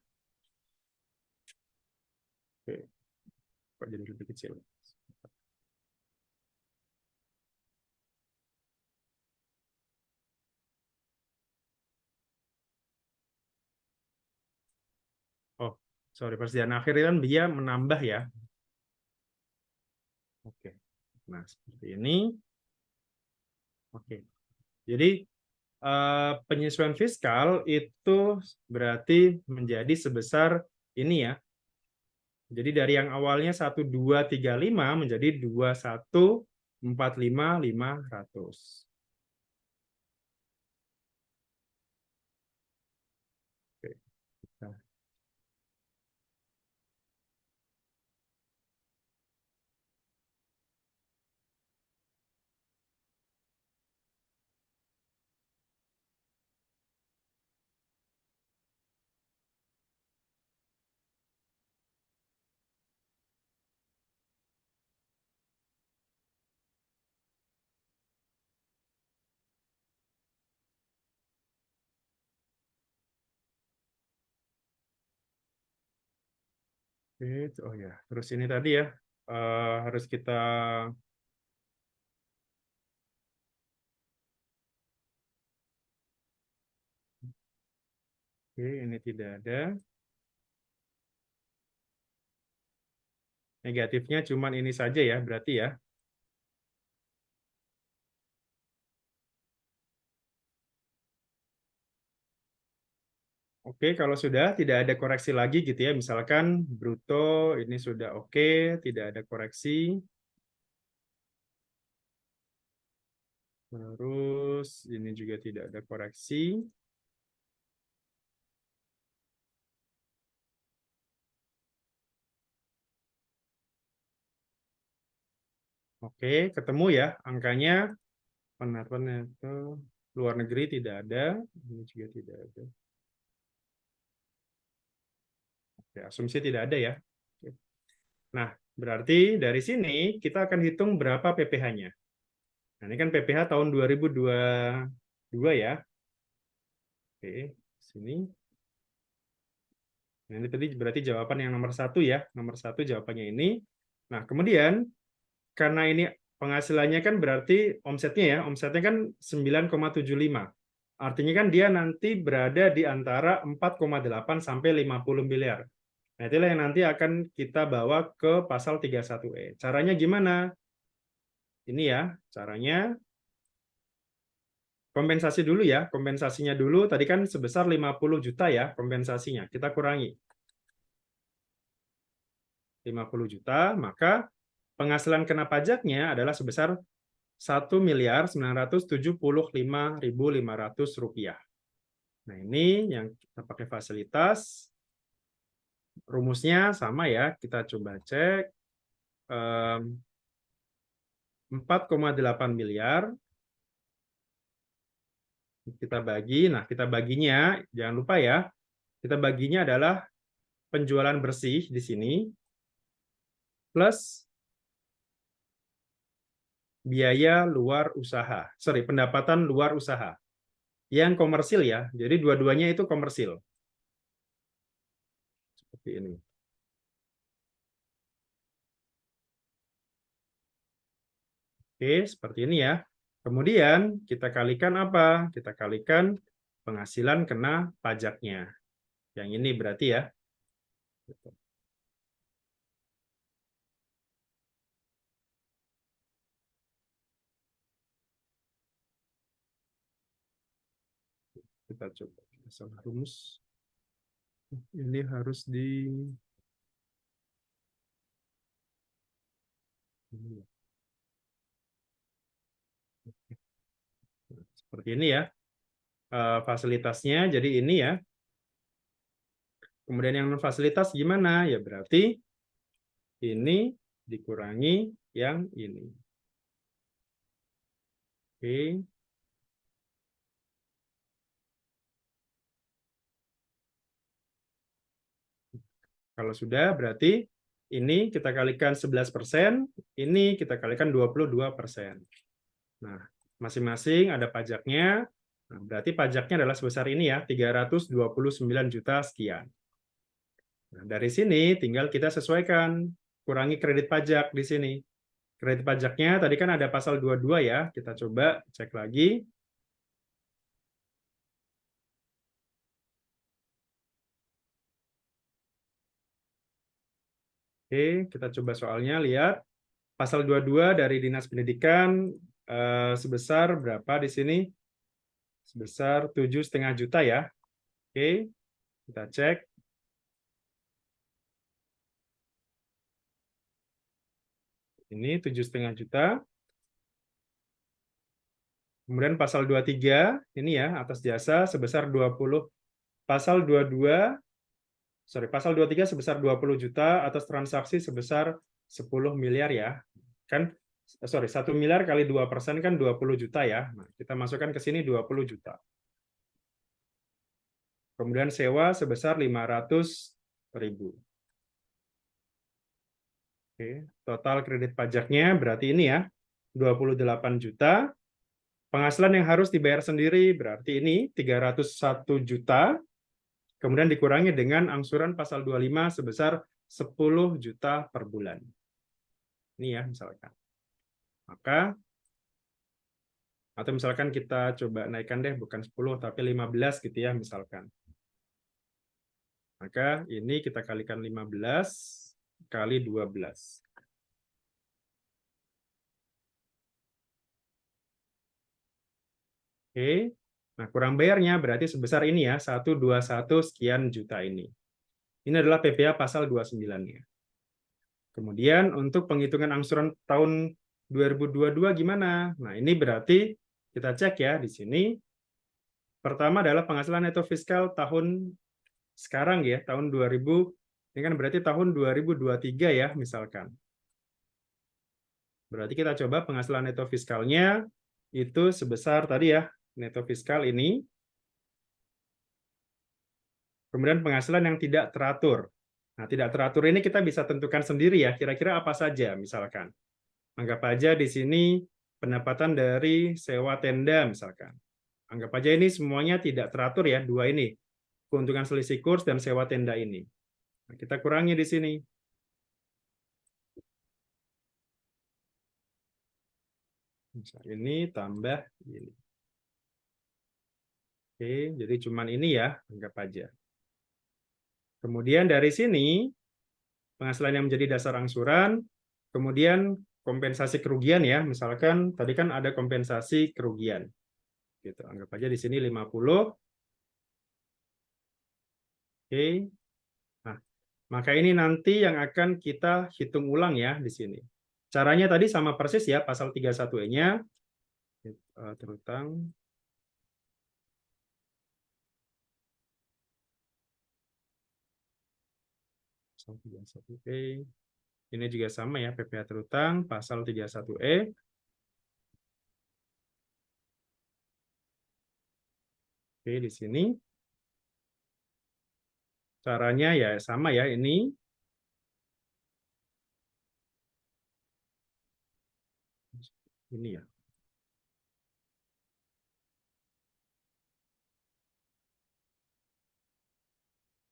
oke, kok jadi lebih kecil. Oh, sorry, persediaan akhir kan dia menambah ya. Oke. Nah, seperti ini. Oke. Jadi penyesuaian fiskal itu berarti menjadi sebesar ini ya. Jadi dari yang awalnya 1235 menjadi 2145500. Oke. Nah, Oke, oh ya, terus ini tadi ya, harus kita oke, ini tidak ada. Negatifnya cuman ini saja ya, berarti ya. Oke, kalau sudah tidak ada koreksi lagi gitu ya, misalkan bruto ini sudah oke, tidak ada koreksi. Terus ini juga tidak ada koreksi. Oke, ketemu ya angkanya. Penerapan itu luar negeri tidak ada, ini juga tidak ada. Oke, asumsi tidak ada ya. Oke. Nah, berarti dari sini kita akan hitung berapa PPh-nya. Nah, ini kan PPh tahun 2022 ya. Oke, sini. Nah, ini tadi berarti jawaban yang nomor satu ya. Nomor satu jawabannya ini. Nah, kemudian karena ini penghasilannya kan berarti omsetnya ya, omsetnya kan 9,75. Artinya kan dia nanti berada di antara 4,8 sampai 50 miliar. Nah, itulah yang nanti akan kita bawa ke pasal 31E. Caranya gimana? Ini ya, caranya kompensasi dulu ya. Kompensasinya dulu tadi kan sebesar 50 juta ya kompensasinya. Kita kurangi 50 juta, maka penghasilan kena pajaknya adalah sebesar 1.975.500 rupiah. Nah, ini yang kita pakai fasilitas. Rumusnya sama ya, kita coba cek. 4,8 miliar kita bagi. Nah, kita baginya, jangan lupa ya, kita baginya adalah penjualan bersih di sini, plus biaya luar usaha. Sorry, pendapatan luar usaha. Yang komersil ya, jadi dua-duanya itu komersil. Seperti ini. Oke, seperti ini ya. Kemudian kita kalikan apa? Kita kalikan penghasilan kena pajaknya. Yang ini berarti ya. Kita coba salah rumus. Ini harus di seperti ini ya. Fasilitasnya jadi ini ya. Kemudian yang non fasilitas gimana? Ya berarti ini dikurangi yang ini. Oke. Kalau sudah berarti ini kita kalikan 11%, ini kita kalikan 22%. Nah, masing-masing ada pajaknya. Nah, berarti pajaknya adalah sebesar ini ya, 329 juta sekian. Nah, dari sini tinggal kita sesuaikan, kurangi kredit pajak di sini. Kredit pajaknya tadi kan ada pasal 22 ya, kita coba cek lagi. Oke, kita coba soalnya lihat. Pasal 22 dari Dinas Pendidikan sebesar berapa di sini? Sebesar 7,5 juta ya. Oke, kita cek. Ini 7,5 juta. Kemudian pasal 23 ini ya, atas jasa sebesar 20. Pasal 22, sorry, pasal 23 sebesar 20 juta atas transaksi sebesar 10 miliar ya. Kan, sorry, 1 miliar kali 2% kan 20 juta ya. Nah, kita masukkan ke sini 20 juta. Kemudian sewa sebesar 500.000. Oke, total kredit pajaknya berarti ini ya, 28 juta. Penghasilan yang harus dibayar sendiri berarti ini 301 juta. Kemudian dikurangi dengan angsuran pasal 25 sebesar 10 juta per bulan. Ini ya misalkan. Maka atau misalkan kita coba naikkan deh bukan 10 tapi 15 gitu ya misalkan. Maka ini kita kalikan 15 kali 12. Oke. Nah, kurang bayarnya berarti sebesar ini ya, 121 sekian juta ini. Ini adalah PPh pasal 29-nya. Kemudian untuk penghitungan angsuran tahun 2022 gimana? Nah, ini berarti kita cek ya di sini. Pertama adalah penghasilan neto fiskal tahun sekarang ya, tahun 2000, ini kan berarti tahun 2023 ya, misalkan. Berarti kita coba penghasilan neto fiskalnya itu sebesar tadi ya, neto fiskal ini. Kemudian penghasilan yang tidak teratur. Nah, tidak teratur ini kita bisa tentukan sendiri ya, kira-kira apa saja misalkan. Anggap aja di sini pendapatan dari sewa tenda misalkan. Anggap aja ini semuanya tidak teratur ya, dua ini. Keuntungan selisih kurs dan sewa tenda ini. Nah, kita kurangi di sini. Ini tambah ini. Oke, jadi cuman ini ya, anggap aja. Kemudian dari sini, penghasilan yang menjadi dasar angsuran, kemudian kompensasi kerugian ya, misalkan tadi kan ada kompensasi kerugian. Gitu. Anggap aja di sini 50. Oke. Nah, maka ini nanti yang akan kita hitung ulang ya di sini. Caranya tadi sama persis ya, pasal 31E-nya. Terutang. Pasal 31E. Ini juga sama ya, PPh terutang, pasal 31E. Oke, di sini. Caranya ya sama ya, ini. Ini ya.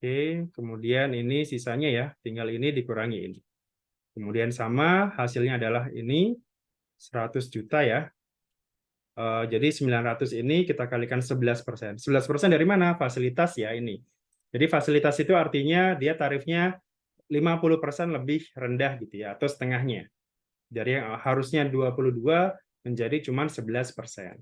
Oke, kemudian ini sisanya ya, tinggal ini dikurangi ini. Kemudian sama, hasilnya adalah ini, 100 juta ya. Jadi 900 ini kita kalikan 11%. 11% dari mana? Fasilitas ya ini. Jadi fasilitas itu artinya dia tarifnya 50% lebih rendah gitu ya, atau setengahnya. Jadi yang harusnya 22 menjadi cuma 11%.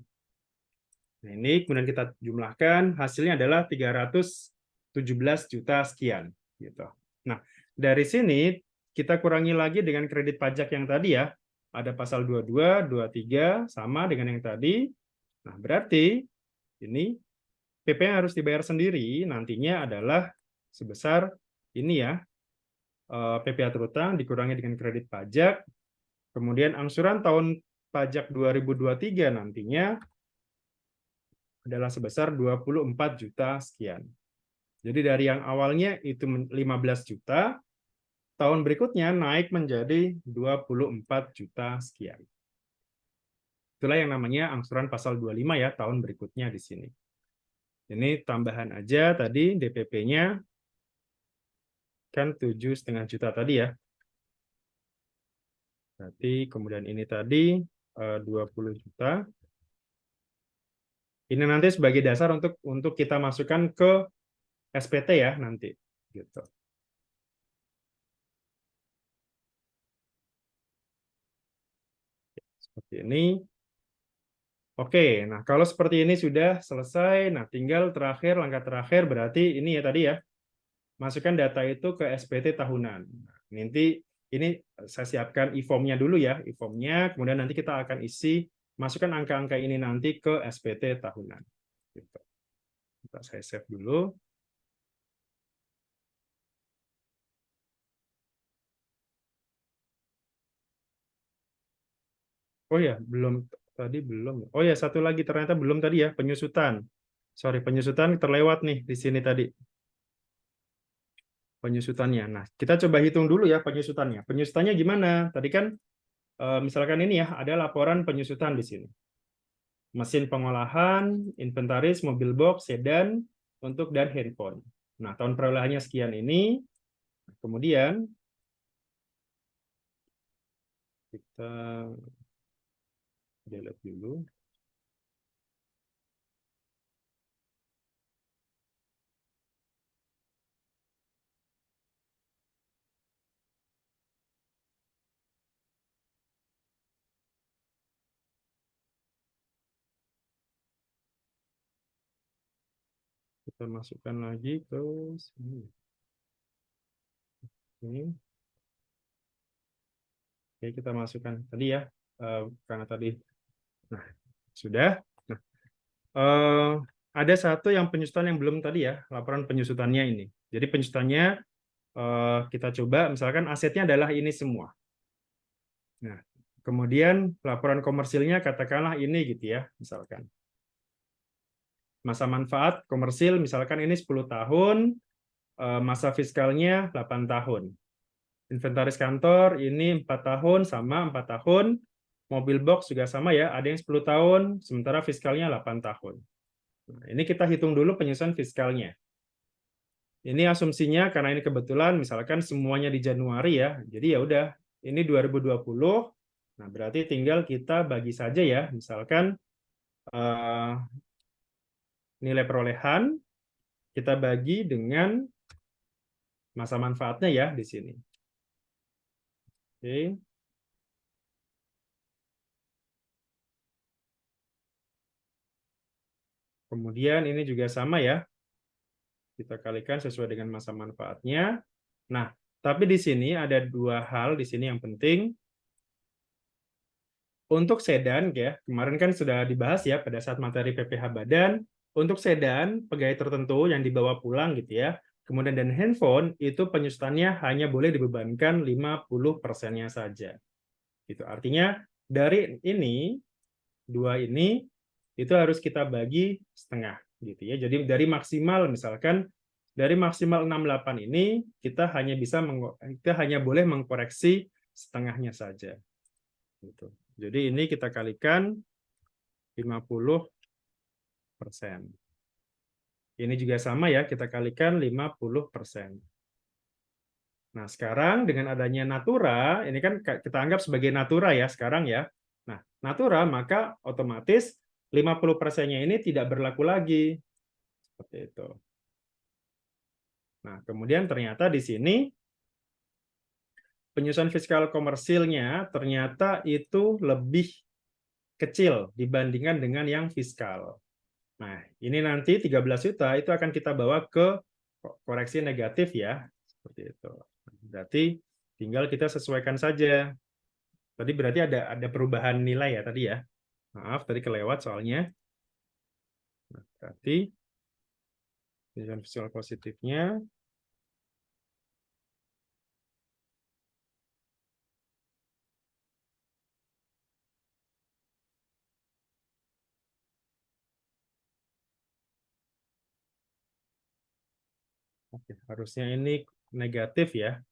Nah, ini kemudian kita jumlahkan, hasilnya adalah 317 juta sekian. Gitu. Nah, dari sini kita kurangi lagi dengan kredit pajak yang tadi ya. Ada pasal 22, 23, sama dengan yang tadi. Nah, berarti ini PP yang harus dibayar sendiri nantinya adalah sebesar ini ya, PPh terutang dikurangi dengan kredit pajak, kemudian angsuran tahun pajak 2023 nantinya adalah sebesar 24 juta sekian. Jadi dari yang awalnya itu 15 juta, tahun berikutnya naik menjadi 24 juta sekian. Itulah yang namanya angsuran pasal 25 ya, tahun berikutnya di sini. Ini tambahan aja tadi DPP-nya kan 7,5 juta tadi ya. Berarti kemudian ini tadi 20 juta. Ini nanti sebagai dasar untuk kita masukkan ke SPT ya nanti. Gitu. Seperti ini. Oke, nah kalau seperti ini sudah selesai, nah tinggal terakhir, langkah terakhir berarti ini ya tadi ya, masukkan data itu ke SPT tahunan. Nanti ini saya siapkan e-form-nya dulu ya, e-form-nya, kemudian nanti kita akan isi, masukkan angka-angka ini nanti ke SPT tahunan. Gitu. Saya save dulu. Oh ya, belum. Oh ya, satu lagi ternyata belum tadi ya, penyusutan. Sorry, penyusutan terlewat nih di sini tadi. Penyusutannya. Nah, kita coba hitung dulu ya penyusutannya. Penyusutannya gimana? Tadi kan misalkan ini ya, ada laporan penyusutan di sini. Mesin pengolahan, inventaris, mobil box, sedan, untuk dan handphone. Nah, tahun perolehannya sekian ini. kemudian kita delete dulu. Kita masukkan lagi ke sini. Ini. Oke, kita masukkan tadi ya, karena tadi. Nah, sudah. Nah, ada satu yang penyusutan yang belum tadi ya, laporan penyusutannya ini. Jadi penyusutannya kita coba, misalkan asetnya adalah ini semua. Nah, kemudian laporan komersilnya katakanlah ini gitu ya, misalkan. Masa manfaat komersil misalkan ini 10 tahun, masa fiskalnya 8 tahun. Inventaris kantor ini 4 tahun sama 4 tahun. Mobil box juga sama ya, ada yang 10 tahun, sementara fiskalnya 8 tahun. Nah, ini kita hitung dulu penyusunan fiskalnya. Ini asumsinya karena ini kebetulan misalkan semuanya di Januari ya, jadi ya udah, ini 2020, nah berarti tinggal kita bagi saja ya, misalkan nilai perolehan, kita bagi dengan masa manfaatnya ya di sini. Oke. Kemudian ini juga sama ya. Kita kalikan sesuai dengan masa manfaatnya. Nah, tapi di sini ada dua hal di sini yang penting. Untuk sedan ya, kemarin kan sudah dibahas ya pada saat materi PPh Badan. Untuk sedan, pegawai tertentu yang dibawa pulang gitu ya. Kemudian dan handphone itu penyusutannya hanya boleh dibebankan 50%-nya saja. Gitu. Artinya dari ini dua ini itu harus kita bagi setengah gitu ya. Jadi dari maksimal misalkan dari maksimal 68 ini kita hanya boleh mengkoreksi setengahnya saja. Gitu. Jadi ini kita kalikan 50%. Ini juga sama ya, kita kalikan 50%. Nah, sekarang dengan adanya Natura, ini kan kita anggap sebagai Natura ya sekarang ya. Nah, Natura maka otomatis 50%-nya ini tidak berlaku lagi. Seperti itu. Nah, kemudian ternyata di sini penyusunan fiskal komersilnya ternyata itu lebih kecil dibandingkan dengan yang fiskal. Nah, ini nanti 13 juta itu akan kita bawa ke koreksi negatif ya. Seperti itu. Berarti tinggal kita sesuaikan saja. Tadi berarti ada perubahan nilai ya tadi ya. Maaf, tadi kelewat soalnya. Nah, berarti penyusunan fiskal positifnya oke, harusnya ini negatif ya.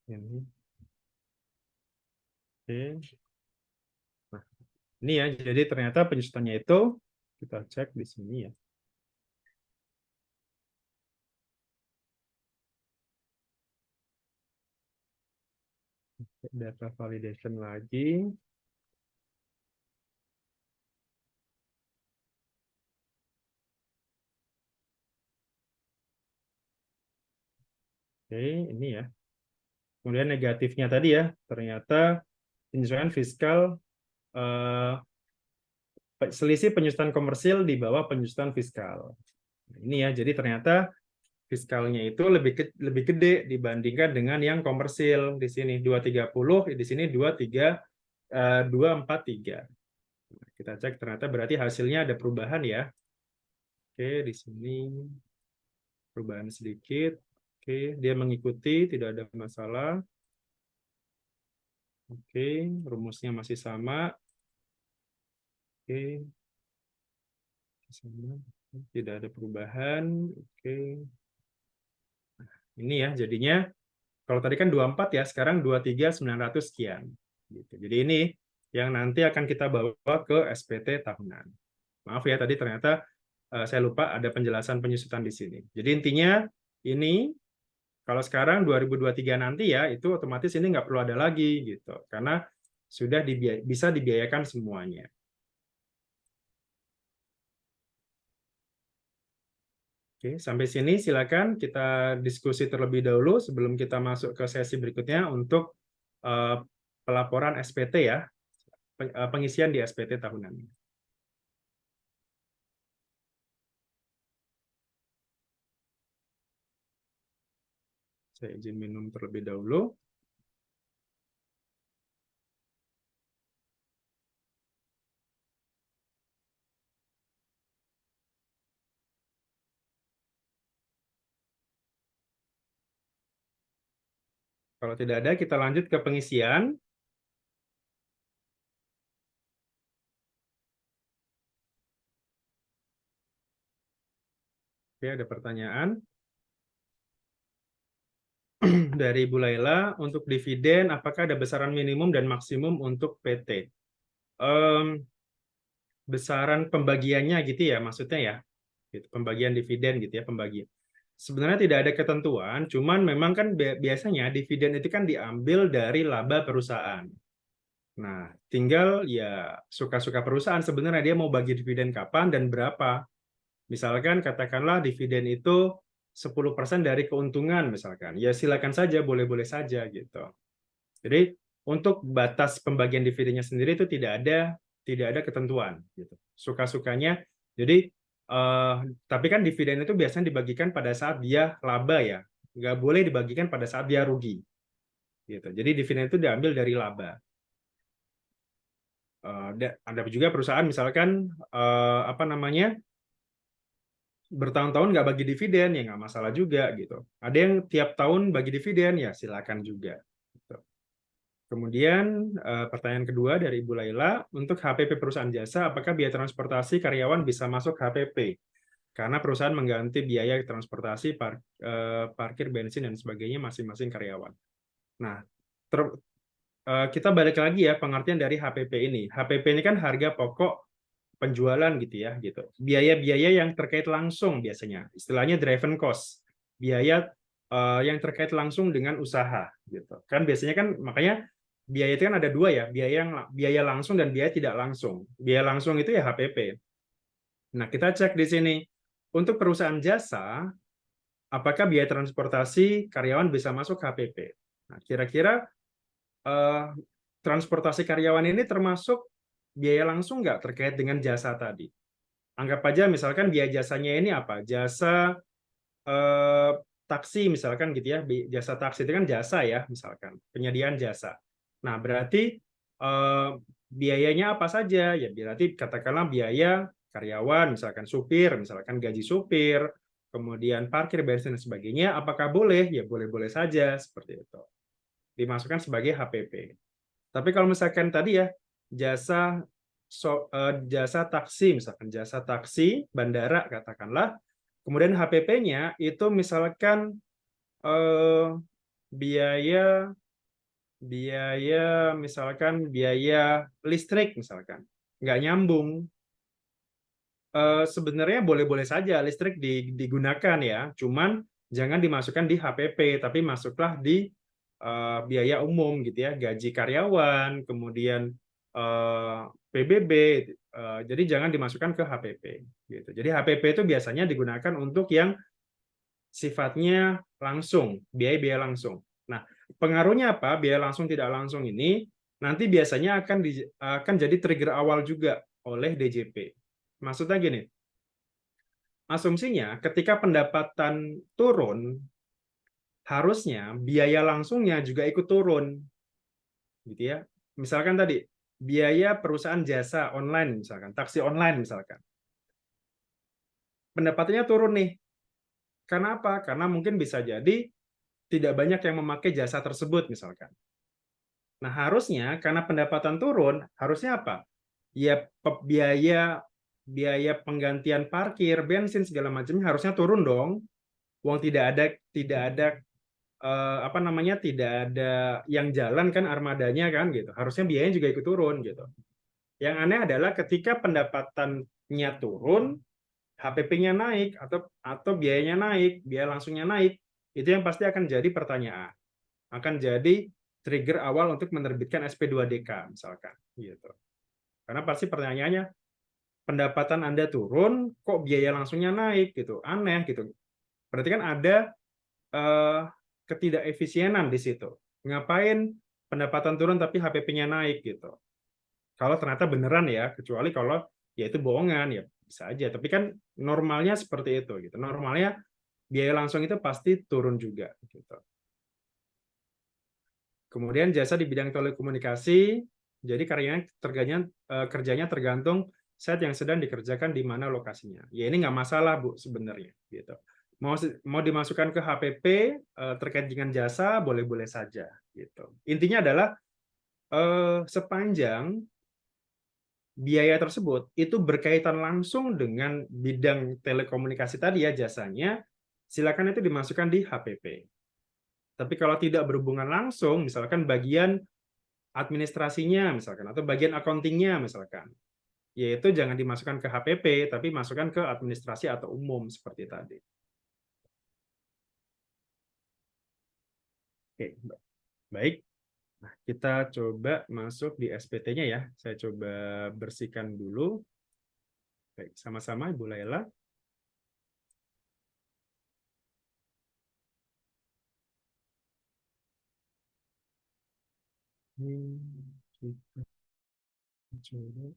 Ini. Oke. Nah, ini ya. Jadi ternyata penyusutannya itu kita cek di sini ya. Data validation lagi. Oke, ini ya. Kemudian negatifnya tadi ya, ternyata penyesuaian fiskal selisih penyusutan komersil di bawah penyusutan fiskal. Ini ya, jadi ternyata fiskalnya itu lebih gede dibandingkan dengan yang komersil di sini 230, di sini 243. Kita cek ternyata berarti hasilnya ada perubahan ya. Oke, di sini perubahan sedikit. Oke, dia mengikuti, tidak ada masalah. Oke, rumusnya masih sama. Oke. Sama. Tidak ada perubahan. Oke. Ini ya, jadinya kalau tadi kan 24 ya, sekarang 23.900 sekian. Gitu. Jadi ini yang nanti akan kita bawa ke SPT tahunan. Maaf ya, tadi ternyata saya lupa ada penjelasan penyusutan di sini. Jadi intinya ini kalau sekarang 2023 nanti ya, itu otomatis ini nggak perlu ada lagi gitu, karena sudah bisa dibiayakan semuanya. Oke, sampai sini silakan kita diskusi terlebih dahulu sebelum kita masuk ke sesi berikutnya untuk eh, pelaporan SPT ya, pengisian di SPT tahunan. Saya izin minum terlebih dahulu. Kalau tidak ada, kita lanjut ke pengisian. Oke, ada pertanyaan dari Bu Laila. Untuk dividen, apakah ada besaran minimum dan maksimum untuk PT? Besaran pembagiannya gitu ya, maksudnya ya, gitu, pembagian dividen gitu ya, pembagian. Sebenarnya tidak ada ketentuan, cuman memang kan biasanya dividen itu kan diambil dari laba perusahaan. Nah, tinggal ya suka-suka perusahaan sebenarnya dia mau bagi dividen kapan dan berapa. Misalkan katakanlah dividen itu 10% dari keuntungan misalkan. Ya silakan saja, boleh-boleh saja gitu. Jadi untuk batas pembagian dividennya sendiri itu tidak ada ketentuan gitu. Suka-sukanya. Jadi tapi kan dividen itu biasanya dibagikan pada saat dia laba ya. Nggak boleh dibagikan pada saat dia rugi. Gitu. Jadi dividen itu diambil dari laba. Ada juga perusahaan misalkan apa namanya bertahun-tahun nggak bagi dividen ya nggak masalah juga gitu. Ada yang tiap tahun bagi dividen ya silakan juga. Gitu. Kemudian pertanyaan kedua dari Ibu Laila, untuk HPP perusahaan jasa, apakah biaya transportasi karyawan bisa masuk HPP? Karena perusahaan mengganti biaya transportasi, parkir, bensin, dan sebagainya masing-masing karyawan. Nah, kita balik lagi ya pengertian dari HPP ini. HPP ini kan harga pokok penjualan gitu ya, gitu. Biaya-biaya yang terkait langsung biasanya, istilahnya driven cost, biaya yang terkait langsung dengan usaha, gitu. Kan biasanya kan makanya biaya itu kan ada dua ya, biaya langsung dan biaya tidak langsung. Biaya langsung itu ya HPP. Nah kita cek di sini untuk perusahaan jasa, apakah biaya transportasi karyawan bisa masuk HPP? Nah kira-kira eh, transportasi karyawan ini termasuk biaya langsung nggak terkait dengan jasa tadi? Anggap aja misalkan biaya jasanya ini apa? Jasa eh, taksi misalkan gitu ya. Jasa taksi itu kan jasa ya, misalkan penyediaan jasa. Nah, berarti biayanya apa saja? Ya berarti katakanlah biaya karyawan, misalkan supir, misalkan gaji supir, kemudian parkir, bensin dan sebagainya. Apakah boleh? Ya boleh-boleh saja seperti itu. Dimasukkan sebagai HPP. Tapi kalau misalkan tadi ya jasa jasa taksi misalkan jasa taksi bandara katakanlah, kemudian HPP-nya itu misalkan eh, biaya biaya misalkan biaya listrik misalkan nggak nyambung. Sebenarnya boleh-boleh saja listrik digunakan ya, cuman jangan dimasukkan di HPP, tapi masuklah di biaya umum gitu ya, gaji karyawan, kemudian PBB, jadi jangan dimasukkan ke HPP gitu. Jadi HPP itu biasanya digunakan untuk yang sifatnya langsung, biaya-biaya langsung. Nah, pengaruhnya apa? Biaya langsung tidak langsung ini nanti biasanya akan jadi trigger awal juga oleh DJP. Maksudnya gini, asumsinya ketika pendapatan turun, harusnya biaya langsungnya juga ikut turun, gitu ya. Misalkan tadi biaya perusahaan jasa online, misalkan taksi online, misalkan pendapatannya turun nih. Karena apa? Karena mungkin bisa jadi tidak banyak yang memakai jasa tersebut, misalkan. Nah, harusnya karena pendapatan turun, harusnya apa? Ya biaya biaya penggantian parkir, bensin segala macamnya harusnya turun dong. Uang tidak ada apa namanya tidak ada yang jalan kan armadanya kan gitu. Harusnya biayanya juga ikut turun gitu. Yang aneh adalah ketika pendapatannya turun, HPP-nya naik atau biayanya naik, biaya langsungnya naik, itu yang pasti akan jadi pertanyaan, akan jadi trigger awal untuk menerbitkan SP2DK misalkan, gitu. Karena pasti pertanyaannya, pendapatan Anda turun, kok biaya langsungnya naik gitu, aneh gitu. Berarti kan ada eh, ketidakefisienan di situ. Ngapain pendapatan turun tapi HPP-nya naik gitu? Kalau ternyata beneran ya, kecuali kalau ya itu bohongan ya bisa aja. Tapi kan normalnya seperti itu gitu. Normalnya biaya langsung itu pasti turun juga gitu. Kemudian jasa di bidang telekomunikasi, jadi kerjanya tergantung set yang sedang dikerjakan di mana lokasinya. Ya ini nggak masalah Bu sebenarnya gitu. Mau dimasukkan ke HPP terkait dengan jasa boleh-boleh saja gitu. Intinya adalah sepanjang biaya tersebut itu berkaitan langsung dengan bidang telekomunikasi tadi ya jasanya, silakan itu dimasukkan di HPP. Tapi kalau tidak berhubungan langsung, misalkan bagian administrasinya misalkan atau bagian accountingnya misalkan, yaitu jangan dimasukkan ke HPP tapi masukkan ke administrasi atau umum seperti tadi. Oke, baik. Nah, kita coba masuk di SPT-nya ya. Saya coba bersihkan dulu. Baik, sama-sama Ibu Laila. Kita coba.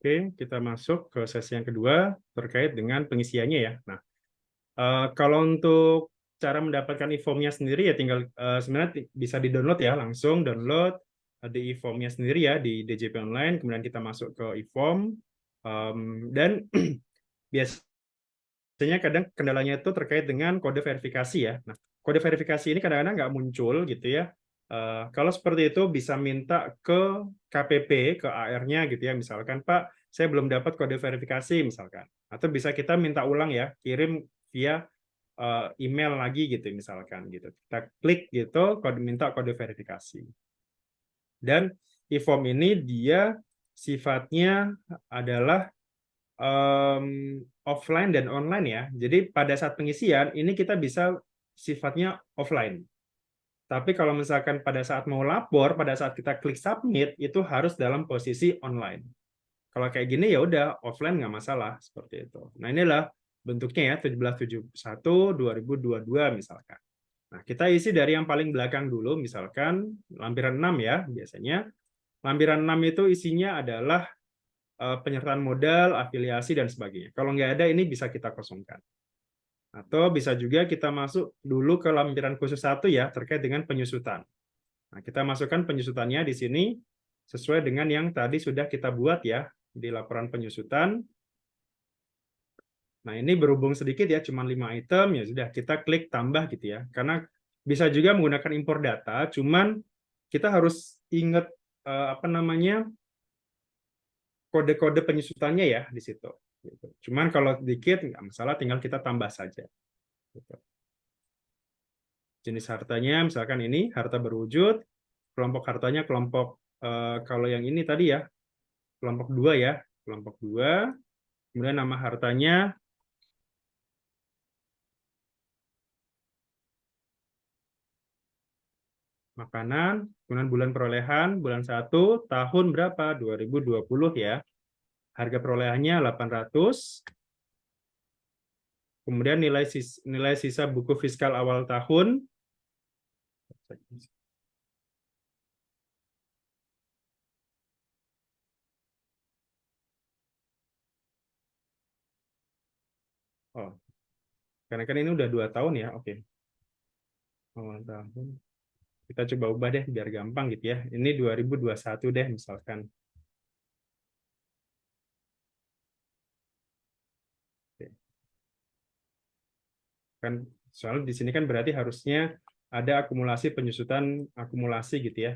Oke, kita masuk ke sesi yang kedua terkait dengan pengisiannya ya. Nah, kalau untuk cara mendapatkan e-formnya sendiri ya tinggal sebenarnya bisa di-download ya, langsung download di e-formnya sendiri ya di DJP Online, kemudian kita masuk ke e-form dan biasanya kadang kendalanya itu terkait dengan kode verifikasi ya. Nah, kode verifikasi ini kadang-kadang nggak muncul gitu ya. Kalau seperti itu bisa minta ke KPP, ke AR-nya gitu ya. Misalkan, Pak, saya belum dapat kode verifikasi misalkan. Atau bisa kita minta ulang ya, kirim via email lagi gitu misalkan gitu. Kita klik gitu, minta kode verifikasi. Dan e-form ini dia sifatnya adalah offline dan online ya. Jadi pada saat pengisian ini kita bisa sifatnya offline. Tapi kalau misalkan pada saat mau lapor, pada saat kita klik submit itu harus dalam posisi online. Kalau kayak gini ya udah offline nggak masalah seperti itu. Nah inilah bentuknya ya 1771/2022 misalkan. Nah kita isi dari yang paling belakang dulu misalkan lampiran 6 ya biasanya. Lampiran 6 itu isinya adalah penyertaan modal, afiliasi, dan sebagainya. Kalau nggak ada, ini bisa kita kosongkan. Atau bisa juga kita masuk dulu ke lampiran khusus 1 ya, terkait dengan penyusutan. Nah, kita masukkan penyusutannya di sini sesuai dengan yang tadi sudah kita buat ya di laporan penyusutan. Nah, ini berhubung sedikit ya, cuma 5 item, ya sudah kita klik tambah gitu ya. Karena bisa juga menggunakan impor data, cuman kita harus ingat apa namanya kode-kode penyusutannya ya di situ. Gitu. Cuman kalau dikit nggak masalah, tinggal kita tambah saja. Gitu. Jenis hartanya misalkan ini harta berwujud, kelompok hartanya kelompok kalau yang ini tadi ya kelompok 2 ya, kelompok 2. Kemudian nama hartanya makanan, kemudian bulan perolehan, bulan 1, tahun berapa? 2020 ya. Harga perolehannya 800. Kemudian nilai sisa buku fiskal awal tahun. Oh, karena kan ini udah 2 tahun ya. Oke. Awal tahun. Kita coba ubah deh biar gampang gitu ya. Ini 2021 deh misalkan. Oke. Kan soal di sini kan berarti harusnya ada akumulasi penyusutan akumulasi gitu ya.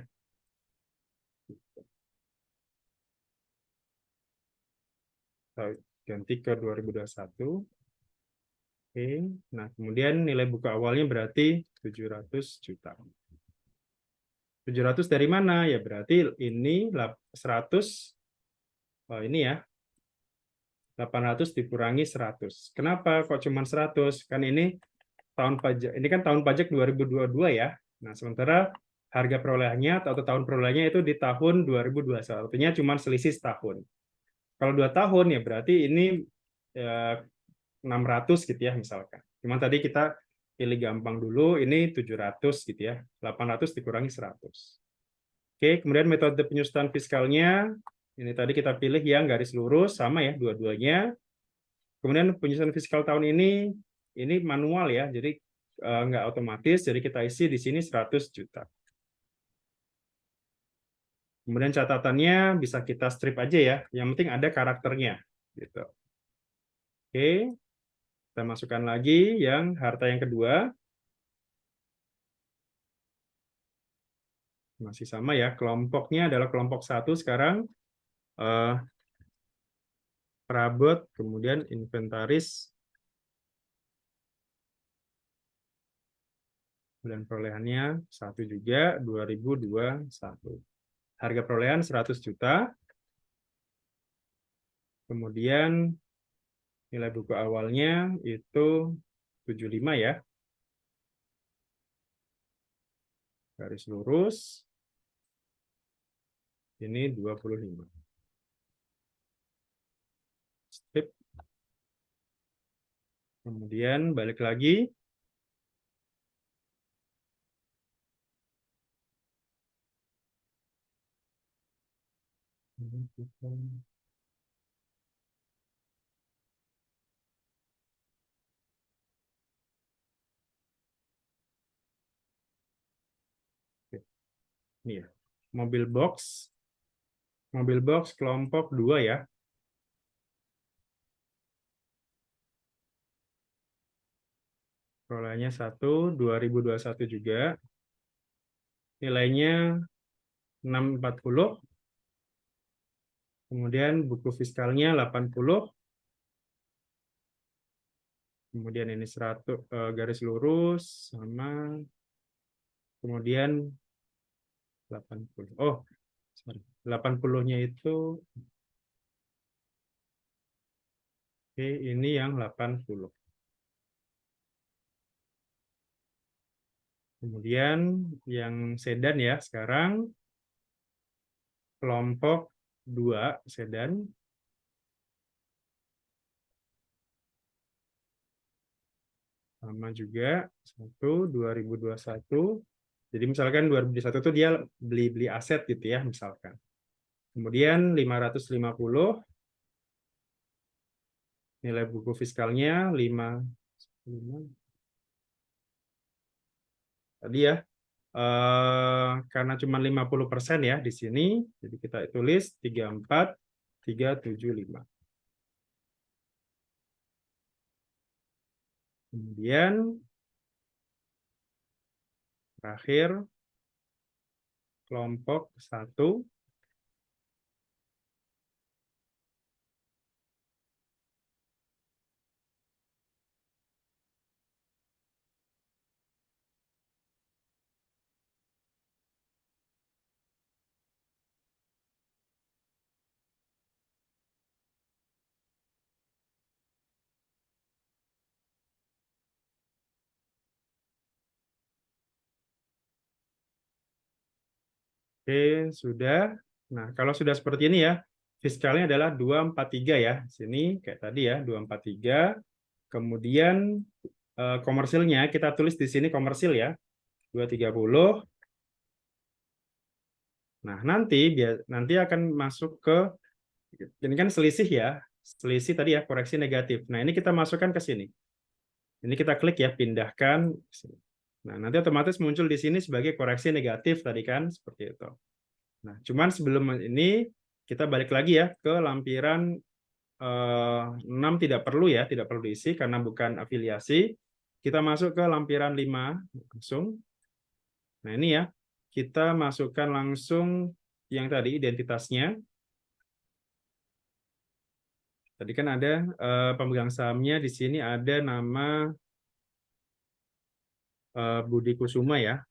Kita ganti ke 2021. Oke. Nah, kemudian nilai buku awalnya berarti 700 juta. 700 dari mana? Ya berarti ini 100 ini ya 800 dikurangi 100. Kenapa kok cuma 100? Kan ini tahun pajak, ini kan tahun pajak 2022 ya. Nah, sementara harga perolehannya atau tahun perolehannya itu di tahun 2021. Artinya cuma selisih setahun. Kalau 2 tahun ya berarti ini ya, 600 gitu ya misalkan. Cuman tadi kita pilih gampang dulu, ini 700 gitu ya. 800 dikurangi 100. Oke, kemudian metode penyusutan fiskalnya, ini tadi kita pilih yang garis lurus, sama ya dua-duanya. Kemudian penyusutan fiskal tahun ini manual ya, jadi nggak otomatis, jadi kita isi di sini 100 juta. Kemudian catatannya bisa kita strip aja ya, yang penting ada karakternya. Gitu. Oke, kita masukkan lagi yang harta yang kedua. Masih sama ya, kelompoknya adalah kelompok 1 sekarang. Perabot, kemudian inventaris, dan perolehannya 1 juga, 2021. Harga perolehan 100 juta. Kemudian nilai buku awalnya itu 75 ya. Garis lurus. Ini 25. Strip. Kemudian balik lagi. Ini ya. Mobil box kelompok 2 ya. Perolehannya 1, 2021 juga. Nilainya 640. Kemudian buku fiskalnya 80. Kemudian ini 100 garis lurus sama kemudian 80. Oh, sorry. 80-nya itu oke, ini yang 80. Kemudian yang sedan ya, sekarang kelompok 2 sedan. Sama juga 1 2021. Jadi misalkan 2021 itu dia beli aset gitu ya misalkan. Kemudian 550 nilai buku fiskalnya 5 Tadi ya, karena cuma 50% ya di sini, jadi kita tulis 34,375. Kemudian terakhir kelompok 1. Oke, sudah. Nah, kalau sudah seperti ini ya, fiskalnya adalah 243 ya. Sini kayak tadi ya, 243. Kemudian komersilnya kita tulis di sini komersil ya, 230. Nah, nanti akan masuk ke ini kan selisih ya. Selisih tadi ya, koreksi negatif. Nah, ini kita masukkan ke sini. Ini kita klik ya, pindahkan. Nah, nanti otomatis muncul di sini sebagai koreksi negatif tadi kan, seperti itu. Nah, cuman sebelum ini kita balik lagi ya ke lampiran 6 tidak perlu ya, tidak perlu diisi karena bukan afiliasi. Kita masuk ke lampiran 5 langsung. Nah, ini ya. Kita masukkan langsung yang tadi identitasnya. Tadi kan ada pemegang sahamnya di sini ada nama Budi Kusuma ya.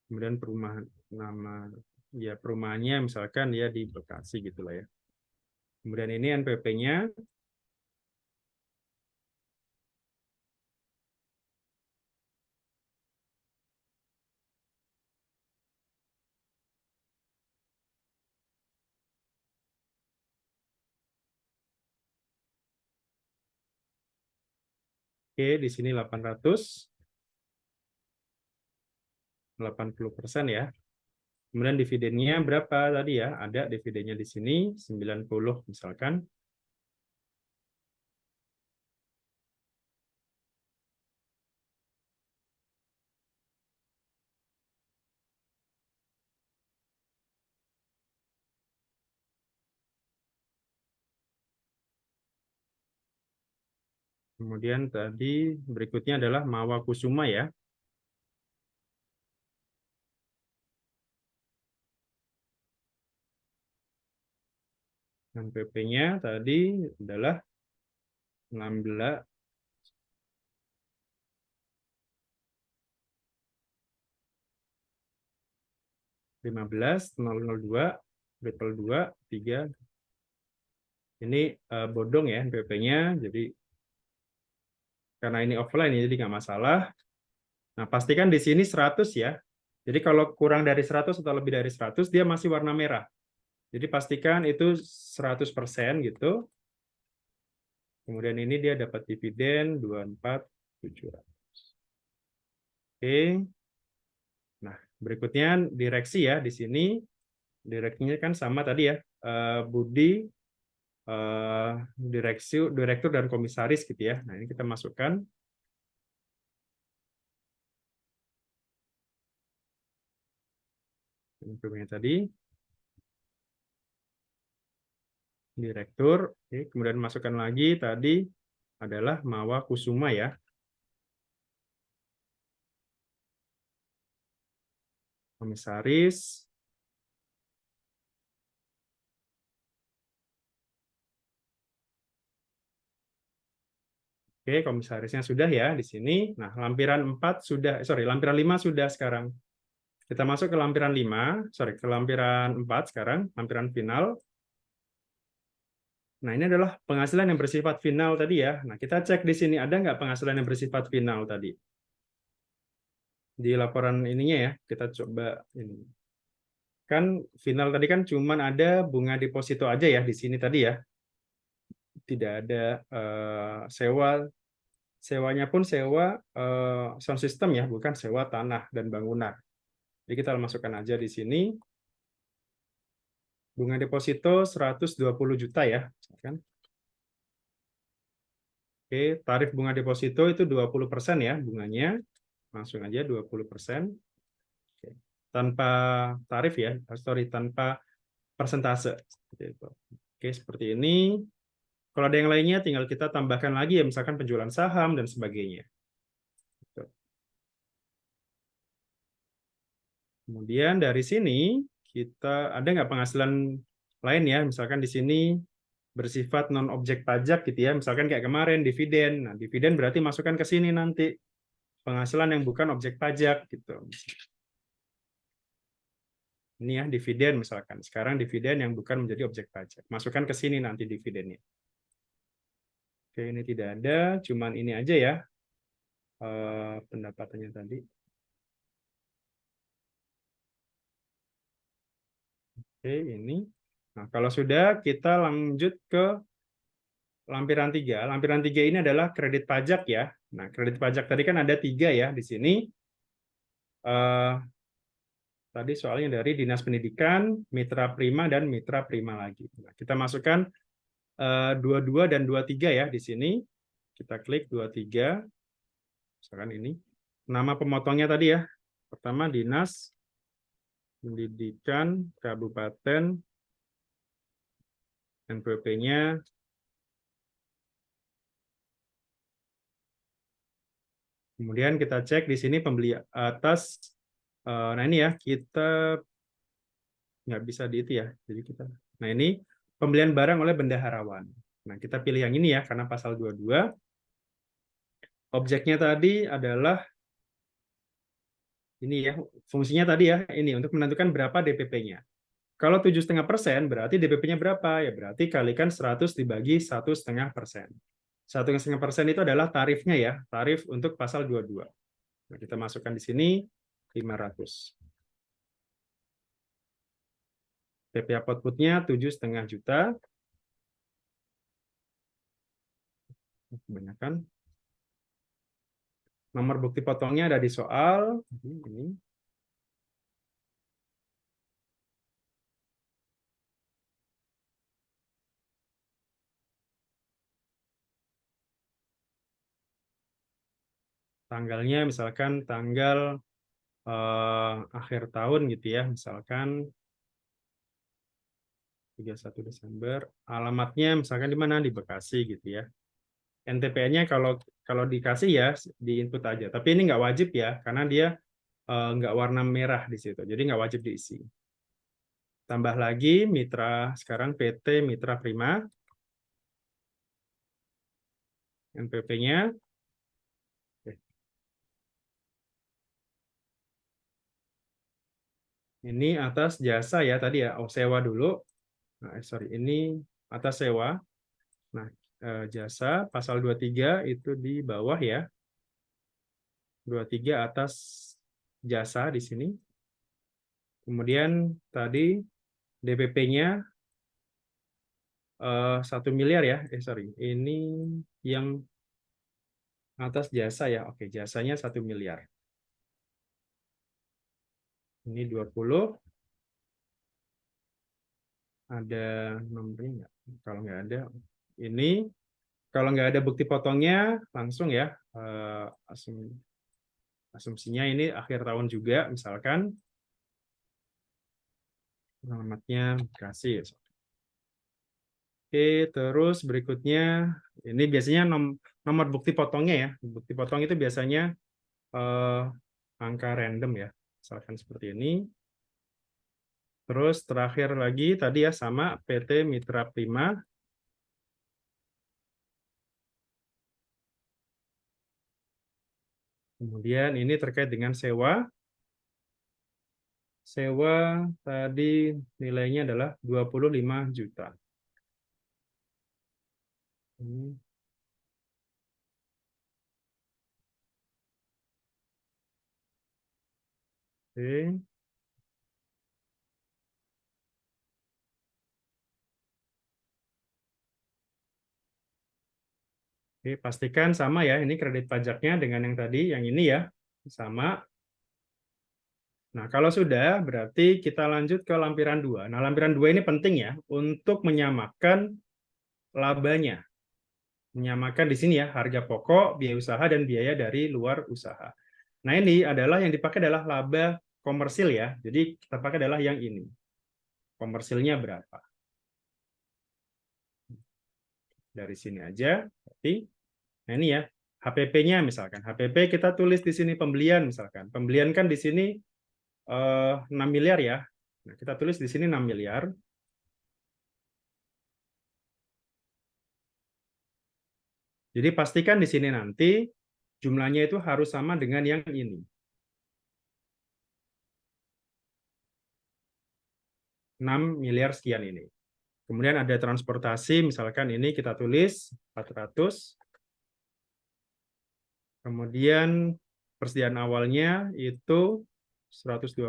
Kemudian perumahan nama ya perumahannya misalkan dia di Bekasi gitulah ya. Kemudian ini NPP-nya. Oke, di sini 80% ya. Kemudian dividennya berapa tadi ya? Ada dividennya di sini 90 misalkan. Kemudian tadi berikutnya adalah Mawa Kusuma ya. Dan PP-nya tadi adalah 16 15.002 triple 2 3. Ini bodong ya PP-nya, jadi karena ini offline jadi nggak masalah. Nah, pastikan di sini 100 ya. Jadi kalau kurang dari 100 atau lebih dari 100 dia masih warna merah. Jadi pastikan itu 100% gitu. Kemudian ini dia dapat dividen 24.700. Oke. Nah, berikutnya direksi ya di sini. Direksinya kan sama tadi ya. Budi direktur dan komisaris gitu ya. Nah, ini kita masukkan informasinya tadi. Direktur, oke. Kemudian masukkan lagi tadi adalah Mawa Kusuma ya. Komisaris. Oke, komisarisnya sudah ya di sini. Nah, lampiran 4 sudah, lampiran 5 sudah sekarang. Kita masuk ke lampiran 5, ke lampiran 4 sekarang, lampiran final. Nah, ini adalah penghasilan yang bersifat final tadi ya. Nah, kita cek di sini ada nggak penghasilan yang bersifat final tadi. Di laporan ininya ya, kita coba ini. Kan final tadi kan cuman ada bunga deposito aja ya di sini tadi ya. Tidak ada sewa. Sewanya pun sewa sound system ya, bukan sewa tanah dan bangunan. Jadi kita masukkan aja di sini. Bunga deposito 120 juta ya. Kan? Oke, tarif bunga deposito itu 20% ya bunganya. Langsung aja 20%. Oke. Tanpa tarif ya, sorry, tanpa persentase. Seperti itu. Oke, seperti ini. Kalau ada yang lainnya, tinggal kita tambahkan lagi ya, misalkan penjualan saham dan sebagainya. Gitu. Kemudian dari sini, kita ada nggak penghasilan lain ya, misalkan di sini bersifat non-objek pajak gitu ya, misalkan kayak kemarin dividen. Nah, dividen berarti masukkan ke sini nanti, penghasilan yang bukan objek pajak gitu. Ini ya dividen misalkan. Sekarang dividen yang bukan menjadi objek pajak. Masukkan ke sini nanti dividennya. Oke, ini tidak ada, cuman ini aja ya pendapatannya tadi. Oke, ini. Nah, kalau sudah kita lanjut ke lampiran 3. Lampiran 3 ini adalah kredit pajak ya. Nah, kredit pajak tadi kan ada 3 ya di sini. Eh, Tadi soalnya dari Dinas Pendidikan, Mitra Prima, dan Mitra Prima lagi. Nah, kita masukkan 22 dan 23 ya di sini. Kita klik 23. Misalkan ini. Nama pemotongnya tadi ya. Pertama Dinas Pendidikan Kabupaten, NPWP-nya. Kemudian kita cek di sini pembeli atas. Nah ini ya, kita nggak bisa di itu ya. Jadi kita. Nah ini pembelian barang oleh bendaharawan. Nah kita pilih yang ini ya, karena pasal 22. Objeknya tadi adalah ini ya, fungsinya tadi ya, ini untuk menentukan berapa DPP-nya. Kalau 7,5% berarti DPP-nya berapa? Ya berarti kalikan 100 dibagi 1,5%. 1,5% itu adalah tarifnya ya, tarif untuk pasal 22. Nah, kita masukkan di sini 500. PPh output-nya 7,5 juta. Kebanyakan. Nomor bukti potongnya ada di soal. Ini. Tanggalnya misalkan tanggal akhir tahun gitu ya, misalkan 31 Desember. Alamatnya misalkan di mana? Di Bekasi gitu ya. NTPN-nya kalau kalau dikasih ya di input aja. Tapi ini nggak wajib ya, karena dia nggak warna merah di situ. Jadi nggak wajib diisi. Tambah lagi mitra, sekarang PT Mitra Prima. NPP-nya. Ini atas jasa ya tadi ya. Oh, sewa dulu. Nah, sorry, ini atas sewa. Nah, jasa pasal 23 itu di bawah ya. 23 atas jasa di sini. Kemudian tadi DPP-nya 1 miliar ya. Sorry. Ini yang atas jasa ya. Oke, jasanya 1 miliar. Ini 20. Ada nomornya nggak? Kalau nggak ada, ini. Kalau nggak ada bukti potongnya, langsung ya. Asumsinya ini akhir tahun juga, misalkan. Alamatnya kasih. Oke, terus berikutnya, ini biasanya nomor bukti potongnya ya. Bukti potong itu biasanya angka random ya. Misalkan seperti ini. Terus terakhir lagi tadi ya sama PT Mitra Prima. Kemudian ini terkait dengan sewa. Sewa tadi nilainya adalah 25 juta. Ini. Oke. Oke, pastikan sama ya, ini kredit pajaknya dengan yang tadi, yang ini ya, sama. Nah, kalau sudah, berarti kita lanjut ke lampiran 2. Nah, lampiran 2 ini penting ya, untuk menyamakan labanya. Menyamakan di sini ya, harga pokok, biaya usaha, dan biaya dari luar usaha. Nah, ini adalah yang dipakai adalah laba komersil ya. Jadi kita pakai adalah yang ini. Komersilnya berapa? Dari sini aja. Berarti, nah ini ya, HPP-nya misalkan. HPP kita tulis di sini pembelian misalkan. Pembelian kan di sini 6 miliar ya. Nah, kita tulis di sini 6 miliar. Jadi pastikan di sini nanti jumlahnya itu harus sama dengan yang ini. 6 miliar sekian ini. Kemudian ada transportasi, misalkan ini kita tulis 400. Kemudian persediaan awalnya itu 1,2.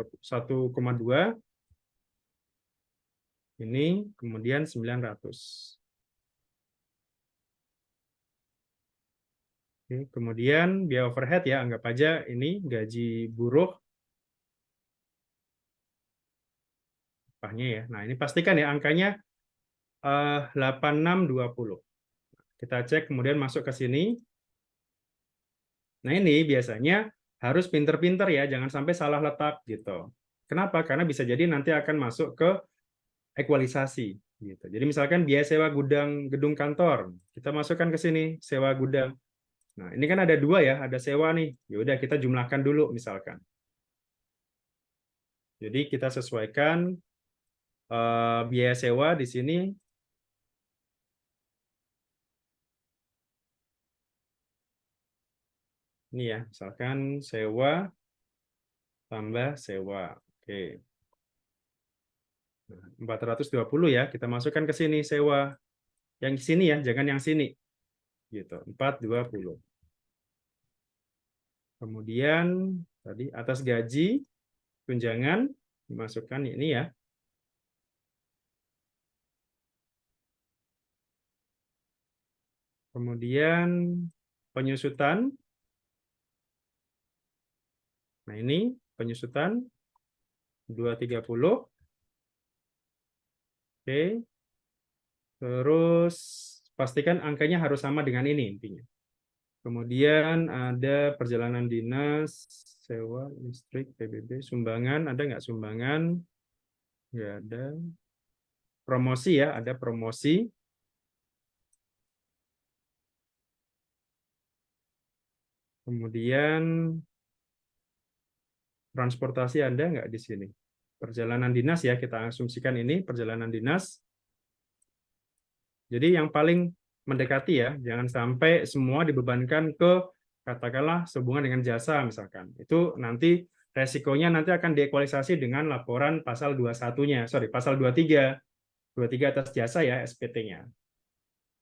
Ini kemudian 900. Oke, kemudian biaya overhead ya, anggap aja ini gaji buruh upahnya ya. Nah, ini pastikan ya angkanya 8620. Kita cek kemudian masuk ke sini. Nah, ini biasanya harus pinter-pinter ya, jangan sampai salah letak gitu. Kenapa? Karena bisa jadi nanti akan masuk ke ekualisasi gitu. Jadi misalkan biaya sewa gudang gedung kantor, kita masukkan ke sini sewa gudang. Nah, ini kan ada dua ya, ada sewa nih. Ya udah kita jumlahkan dulu misalkan. Jadi kita sesuaikan biaya sewa di sini. Ini ya, misalkan sewa tambah sewa. Oke. Nah, 420 ya, kita masukkan ke sini sewa. Yang sini ya, jangan yang sini. Gitu, 420. Kemudian tadi atas gaji tunjangan dimasukkan ini ya. Kemudian penyusutan. Nah, ini penyusutan 230. Oke. Terus pastikan angkanya harus sama dengan ini intinya. Kemudian ada perjalanan dinas, sewa, listrik, PBB, sumbangan, ada nggak sumbangan? Nggak ada. Promosi ya, ada promosi. Kemudian transportasi ada nggak di sini? Perjalanan dinas ya, kita asumsikan ini perjalanan dinas. Jadi yang paling mendekati ya, jangan sampai semua dibebankan ke katakanlah sehubungan dengan jasa misalkan. Itu nanti resikonya nanti akan diekualisasi dengan laporan pasal 21-nya, sorry, pasal 23. 23 atas jasa ya SPT-nya.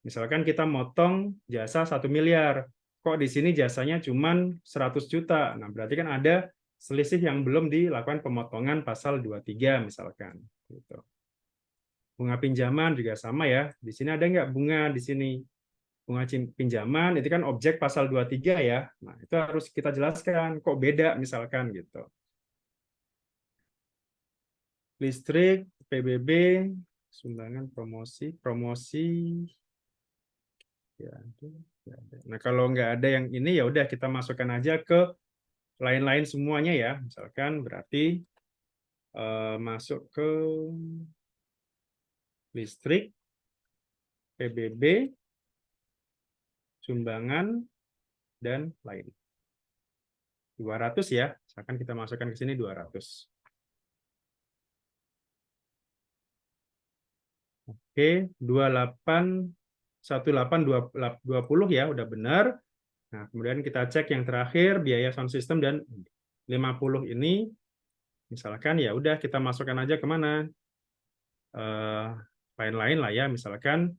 Misalkan kita motong jasa 1 miliar, kok di sini jasanya cuma 100 juta. Nah, berarti kan ada selisih yang belum dilakukan pemotongan pasal 23 misalkan. Gitu. Bunga pinjaman juga sama ya. Di sini ada nggak bunga di sini? Bunga pinjaman itu kan objek pasal 23 ya. Nah, itu harus kita jelaskan kok beda misalkan gitu. Listrik, PBB, sumbangan promosi ya. Nah, kalau nggak ada yang ini ya udah kita masukkan aja ke lain-lain semuanya ya. Misalkan berarti masuk ke listrik, PBB, sumbangan, dan lain. 200 ya, misalkan kita masukkan ke sini 200. Oke, 281820 ya, udah benar. Nah, kemudian kita cek yang terakhir, biaya sound system dan 50 ini, misalkan ya udah kita masukkan aja kemana? Lain-lain lah ya, misalkan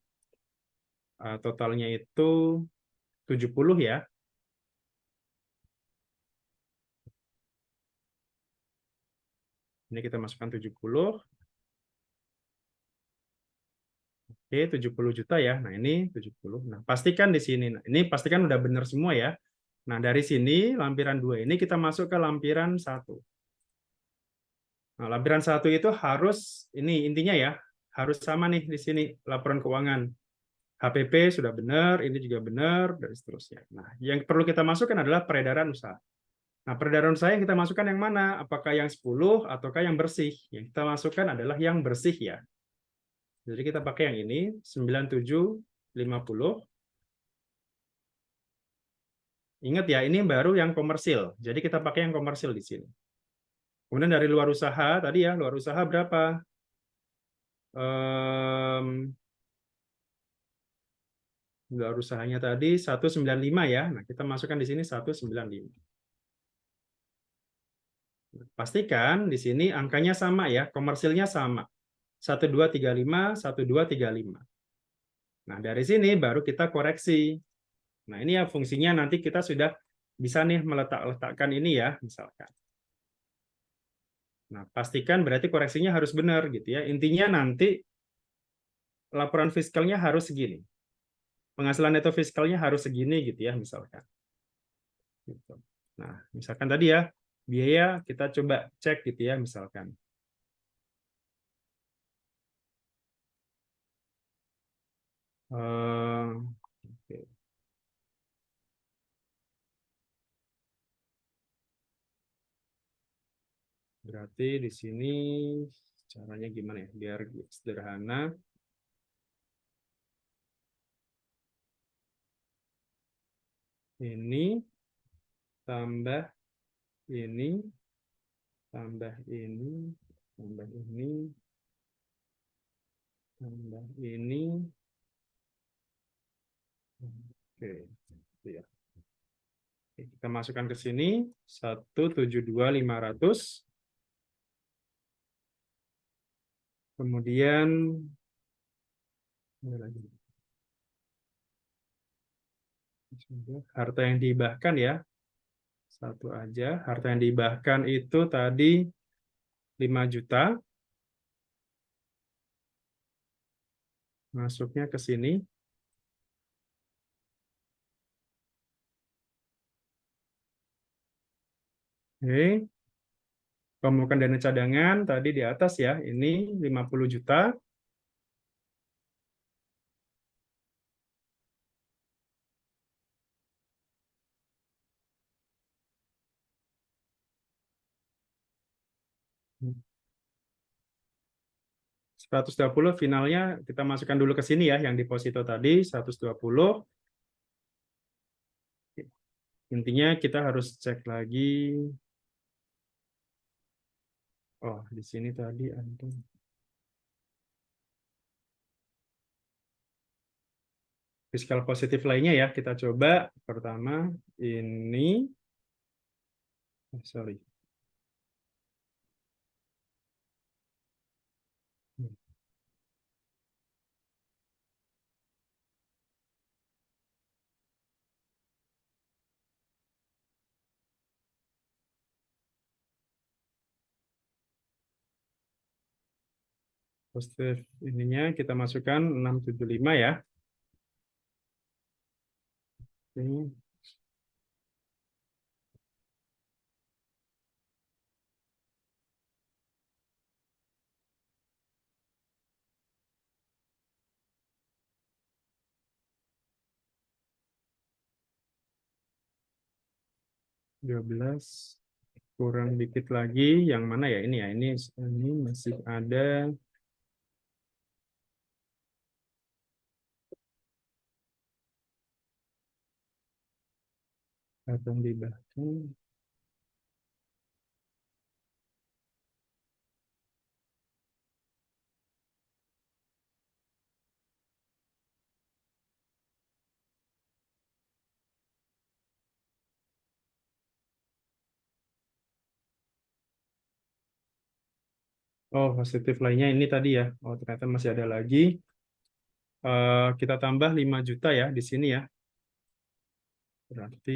totalnya itu 70 ya. Ini kita masukkan 70. Oke, 70 juta ya. Nah, ini 70. Nah, pastikan di sini. Nah, ini pastikan udah benar semua ya. Nah, dari sini lampiran 2 ini kita masuk ke lampiran 1. Nah, lampiran 1 itu harus ini intinya ya, harus sama nih di sini laporan keuangan. HPP sudah benar, ini juga benar, dan seterusnya. Nah, yang perlu kita masukkan adalah peredaran usaha. Nah, peredaran usaha yang kita masukkan yang mana? Apakah yang 10 ataukah yang bersih? Yang kita masukkan adalah yang bersih ya. Jadi kita pakai yang ini, 9750. Ingat ya, ini baru yang komersil. Jadi kita pakai yang komersil di sini. Kemudian dari luar usaha, tadi ya, luar usaha berapa? Ehm, Luar usahanya tadi 195 ya. Nah, kita masukkan di sini 195. Pastikan di sini angkanya sama ya, komersilnya sama. 1235, 1235. Nah, dari sini baru kita koreksi. Nah, ini ya fungsinya nanti kita sudah bisa nih meletakkan ini ya, misalkan. Nah, pastikan berarti koreksinya harus benar gitu ya. Intinya nanti laporan fiskalnya harus segini. Penghasilan neto fiskalnya harus segini gitu ya, misalkan. Gitu. Nah, misalkan tadi ya, biaya kita coba cek gitu ya, misalkan. Oke. Berarti di sini caranya gimana ya, biar sederhana. Ini tambah ini, tambah ini, tambah ini, tambah ini. Oke, gitu ya. Oke, kita masukkan ke sini 172.500. Kemudian harta yang dihibahkan ya. Satu aja. Harta yang dihibahkan itu tadi 5 juta. Masuknya ke sini. Oke. Pemasukan dana cadangan tadi di atas ya. Ini 50 juta. Hmm. 120 finalnya kita masukkan dulu ke sini ya. Yang deposito tadi 120. Intinya kita harus cek lagi. Oh, di sini tadi ada. Fiskal positif lainnya ya, kita coba. Pertama, ini. Sorry. 'Positif ininya kita masukkan 675 ya. Ini 12 kurang dikit lagi. Yang mana ya ini ya? Ini masih ada. Akan dibahas. Oh, positif lainnya ini tadi ya. Oh, ternyata masih ada lagi. Kita tambah 5 juta ya di sini ya. Berarti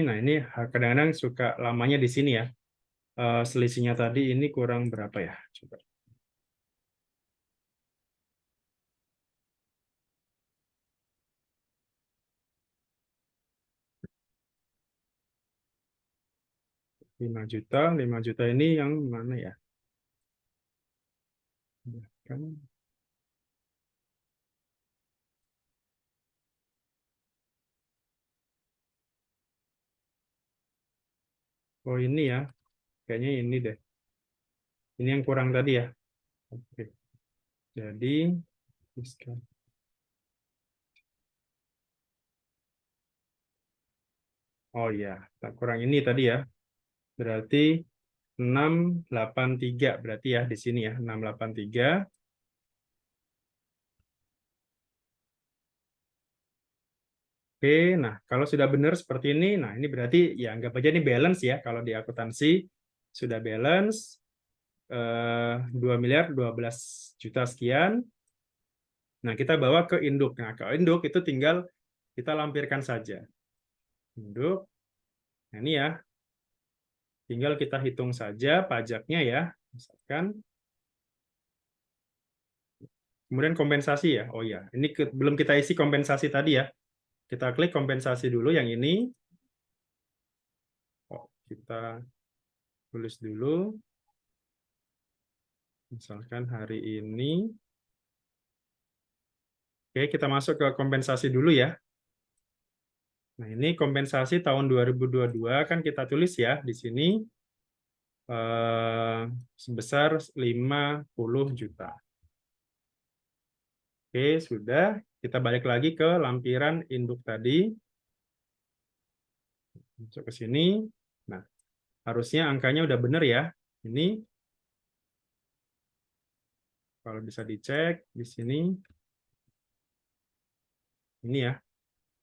nah ini kadang-kadang suka lamanya di sini ya. Selisihnya tadi ini kurang berapa ya? Coba. 5 juta ini yang mana ya? Kan, oh ini ya, kayaknya ini deh. Ini yang kurang tadi ya. Oke. Jadi, oh iya, tak kurang ini tadi ya. Berarti 683 berarti ya di sini ya, 683. Oke, nah kalau sudah benar seperti ini, nah ini berarti ya anggap aja ini balance ya. Kalau di akuntansi sudah balance 2 miliar 12 juta sekian. Nah, kita bawa ke induk. Nah, ke induk itu tinggal kita lampirkan saja. Induk, nah ini ya, tinggal kita hitung saja pajaknya ya. Misalkan, kemudian kompensasi ya. Oh ya, ini belum kita isi kompensasi tadi ya. Kita klik kompensasi dulu yang ini. Oh, kita tulis dulu. Misalkan hari ini. Oke, kita masuk ke kompensasi dulu ya. Nah, ini kompensasi tahun 2022 kan kita tulis ya di sini sebesar 50 juta. Oke, sudah. Kita balik lagi ke lampiran induk tadi. Masuk ke sini. Nah, harusnya angkanya udah benar ya. Ini kalau bisa dicek di sini. Ini ya.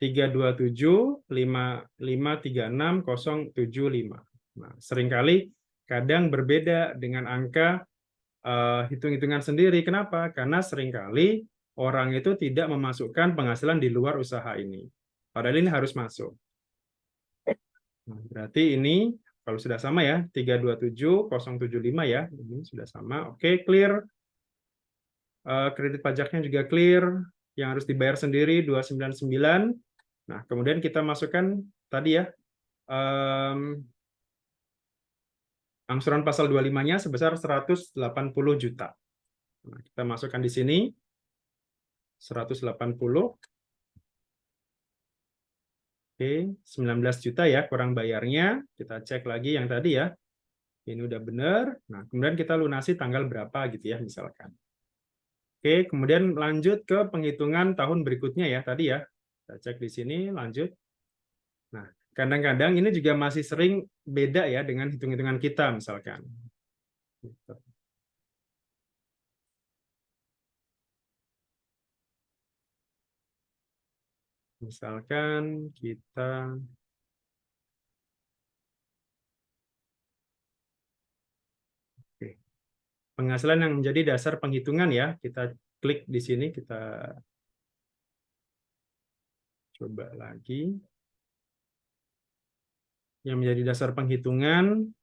32755360075. Nah, seringkali kadang berbeda dengan angka hitung-hitungan sendiri. Kenapa? Karena seringkali orang itu tidak memasukkan penghasilan di luar usaha ini. Padahal ini harus masuk. Nah, berarti ini kalau sudah sama ya, 327.075 ya, ini sudah sama. Oke, clear. Kredit pajaknya juga clear. Yang harus dibayar sendiri 299. Nah, kemudian kita masukkan tadi ya, angsuran pasal 25-nya sebesar 180 juta. Nah, kita masukkan di sini 180. Oke, 19 juta ya kurang bayarnya. Kita cek lagi yang tadi ya. Ini udah benar. Nah, kemudian kita lunasi tanggal berapa gitu ya misalkan. Oke, kemudian lanjut ke penghitungan tahun berikutnya ya tadi ya. Kita cek di sini, lanjut. Nah, kadang-kadang ini juga masih sering beda ya dengan hitung-hitungan kita misalkan. Gitu. Misalkan kita penghasilan yang menjadi dasar penghitungan ya, kita klik di sini, kita coba lagi. Yang menjadi dasar penghitungan,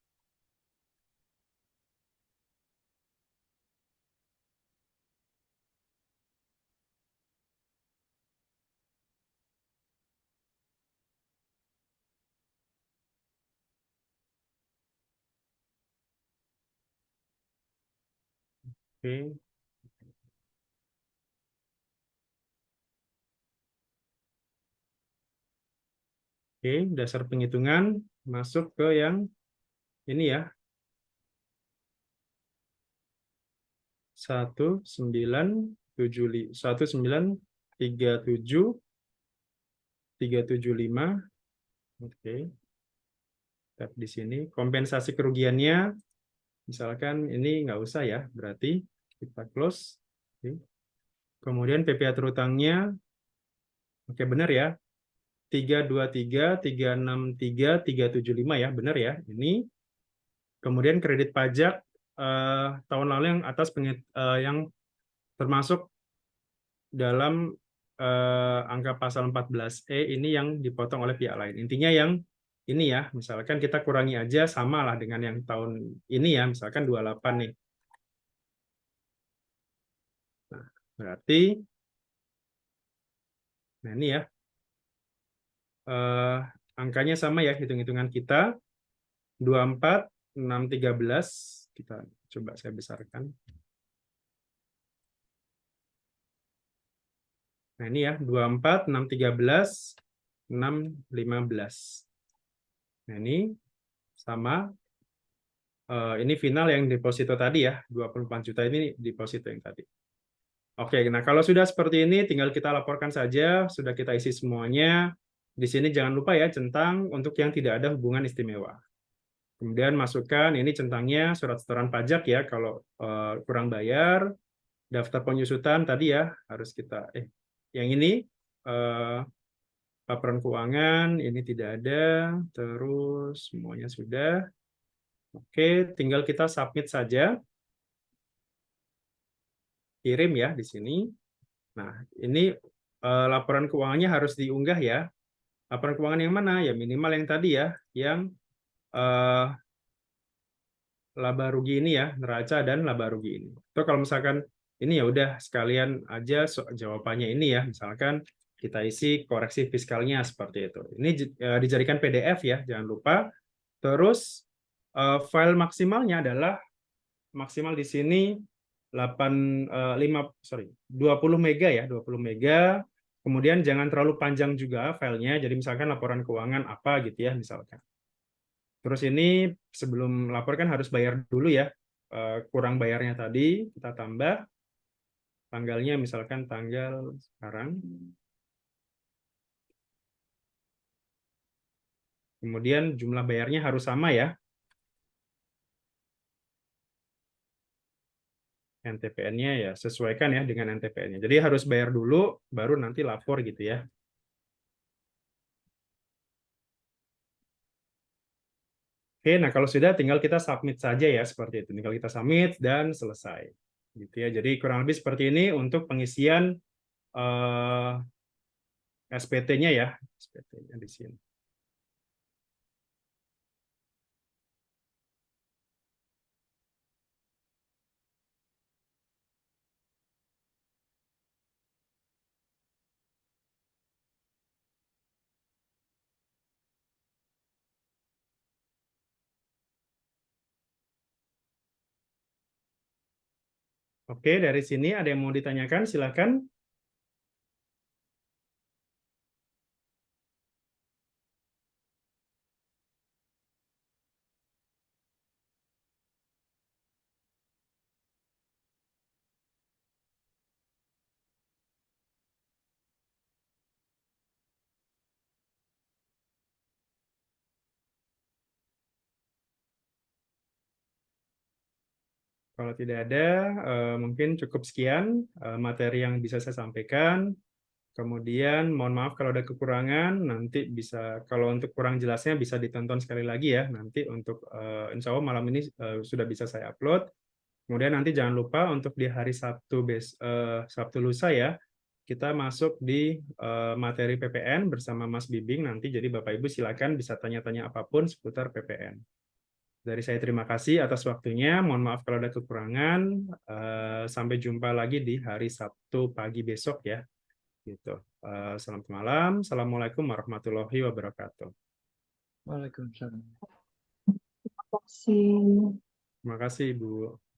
oke, oke, dasar penghitungan masuk ke yang ini ya, 1937375. Oke, tap di sini. Kompensasi kerugiannya, misalkan ini nggak usah ya, berarti kita close. Oke. Kemudian PPA terutangnya, oke benar ya, 323.363.375 ya, benar ya. Ini kemudian kredit pajak tahun lalu yang atas yang termasuk dalam angka pasal 14E ini yang dipotong oleh pihak lain. Intinya yang ini ya, misalkan kita kurangi aja sama lah dengan yang tahun ini ya, misalkan 28 nih. Nah, berarti nah ini ya angkanya sama ya hitung-hitungan kita. 24, 6, 13. Kita coba saya besarkan. Nah, ini ya, 24, 6, 13, 6, 15. Nah, ini sama. Ini final yang deposito tadi ya, 24 juta ini deposito yang tadi. Oke, nah kalau sudah seperti ini, tinggal kita laporkan saja, sudah kita isi semuanya. Di sini jangan lupa ya, centang untuk yang tidak ada hubungan istimewa. Kemudian masukkan, ini centangnya surat setoran pajak ya, kalau kurang bayar, daftar penyusutan tadi ya, harus kita, yang ini, laporan keuangan, ini tidak ada, terus semuanya sudah. Oke, tinggal kita submit saja, kirim ya di sini. Nah, ini laporan keuangannya harus diunggah ya. Laporan keuangan yang mana? Ya minimal yang tadi ya, yang eh, laba rugi ini ya, neraca dan laba rugi ini. Atau kalau misalkan ini ya udah sekalian aja jawabannya ini ya, misalkan kita isi koreksi fiskalnya seperti itu. Ini dijadikan PDF ya, jangan lupa. Terus file maksimalnya adalah maksimal di sini 20 mega ya, 20 mega. Kemudian jangan terlalu panjang juga filenya, jadi misalkan laporan keuangan apa gitu ya misalkan. Terus ini sebelum lapor kan harus bayar dulu ya, kurang bayarnya tadi kita tambah tanggalnya misalkan tanggal sekarang. Kemudian jumlah bayarnya harus sama ya, NTPN-nya ya sesuaikan ya dengan NTPN-nya. Jadi harus bayar dulu, baru nanti lapor gitu ya. Oke, nah kalau sudah tinggal kita submit saja ya seperti itu. Tinggal kita submit dan selesai. Gitu ya. Jadi kurang lebih seperti ini untuk pengisian SPT-nya ya. SPT-nya di sini. Oke, dari sini ada yang mau ditanyakan, silakan. Kalau tidak ada, mungkin cukup sekian materi yang bisa saya sampaikan. Kemudian mohon maaf kalau ada kekurangan, nanti bisa kalau untuk kurang jelasnya bisa ditonton sekali lagi ya. Nanti untuk insya Allah malam ini sudah bisa saya upload. Kemudian nanti jangan lupa untuk di hari Sabtu lusa ya, kita masuk di materi PPN bersama Mas Bibing nanti. Jadi Bapak Ibu silakan bisa tanya-tanya apapun seputar PPN. Dari saya terima kasih atas waktunya. Mohon maaf kalau ada kekurangan. Sampai jumpa lagi di hari Sabtu pagi besok ya. Gitu. Selamat malam. Assalamualaikum warahmatullahi wabarakatuh. Waalaikumsalam. Terima kasih. Terima kasih, Ibu.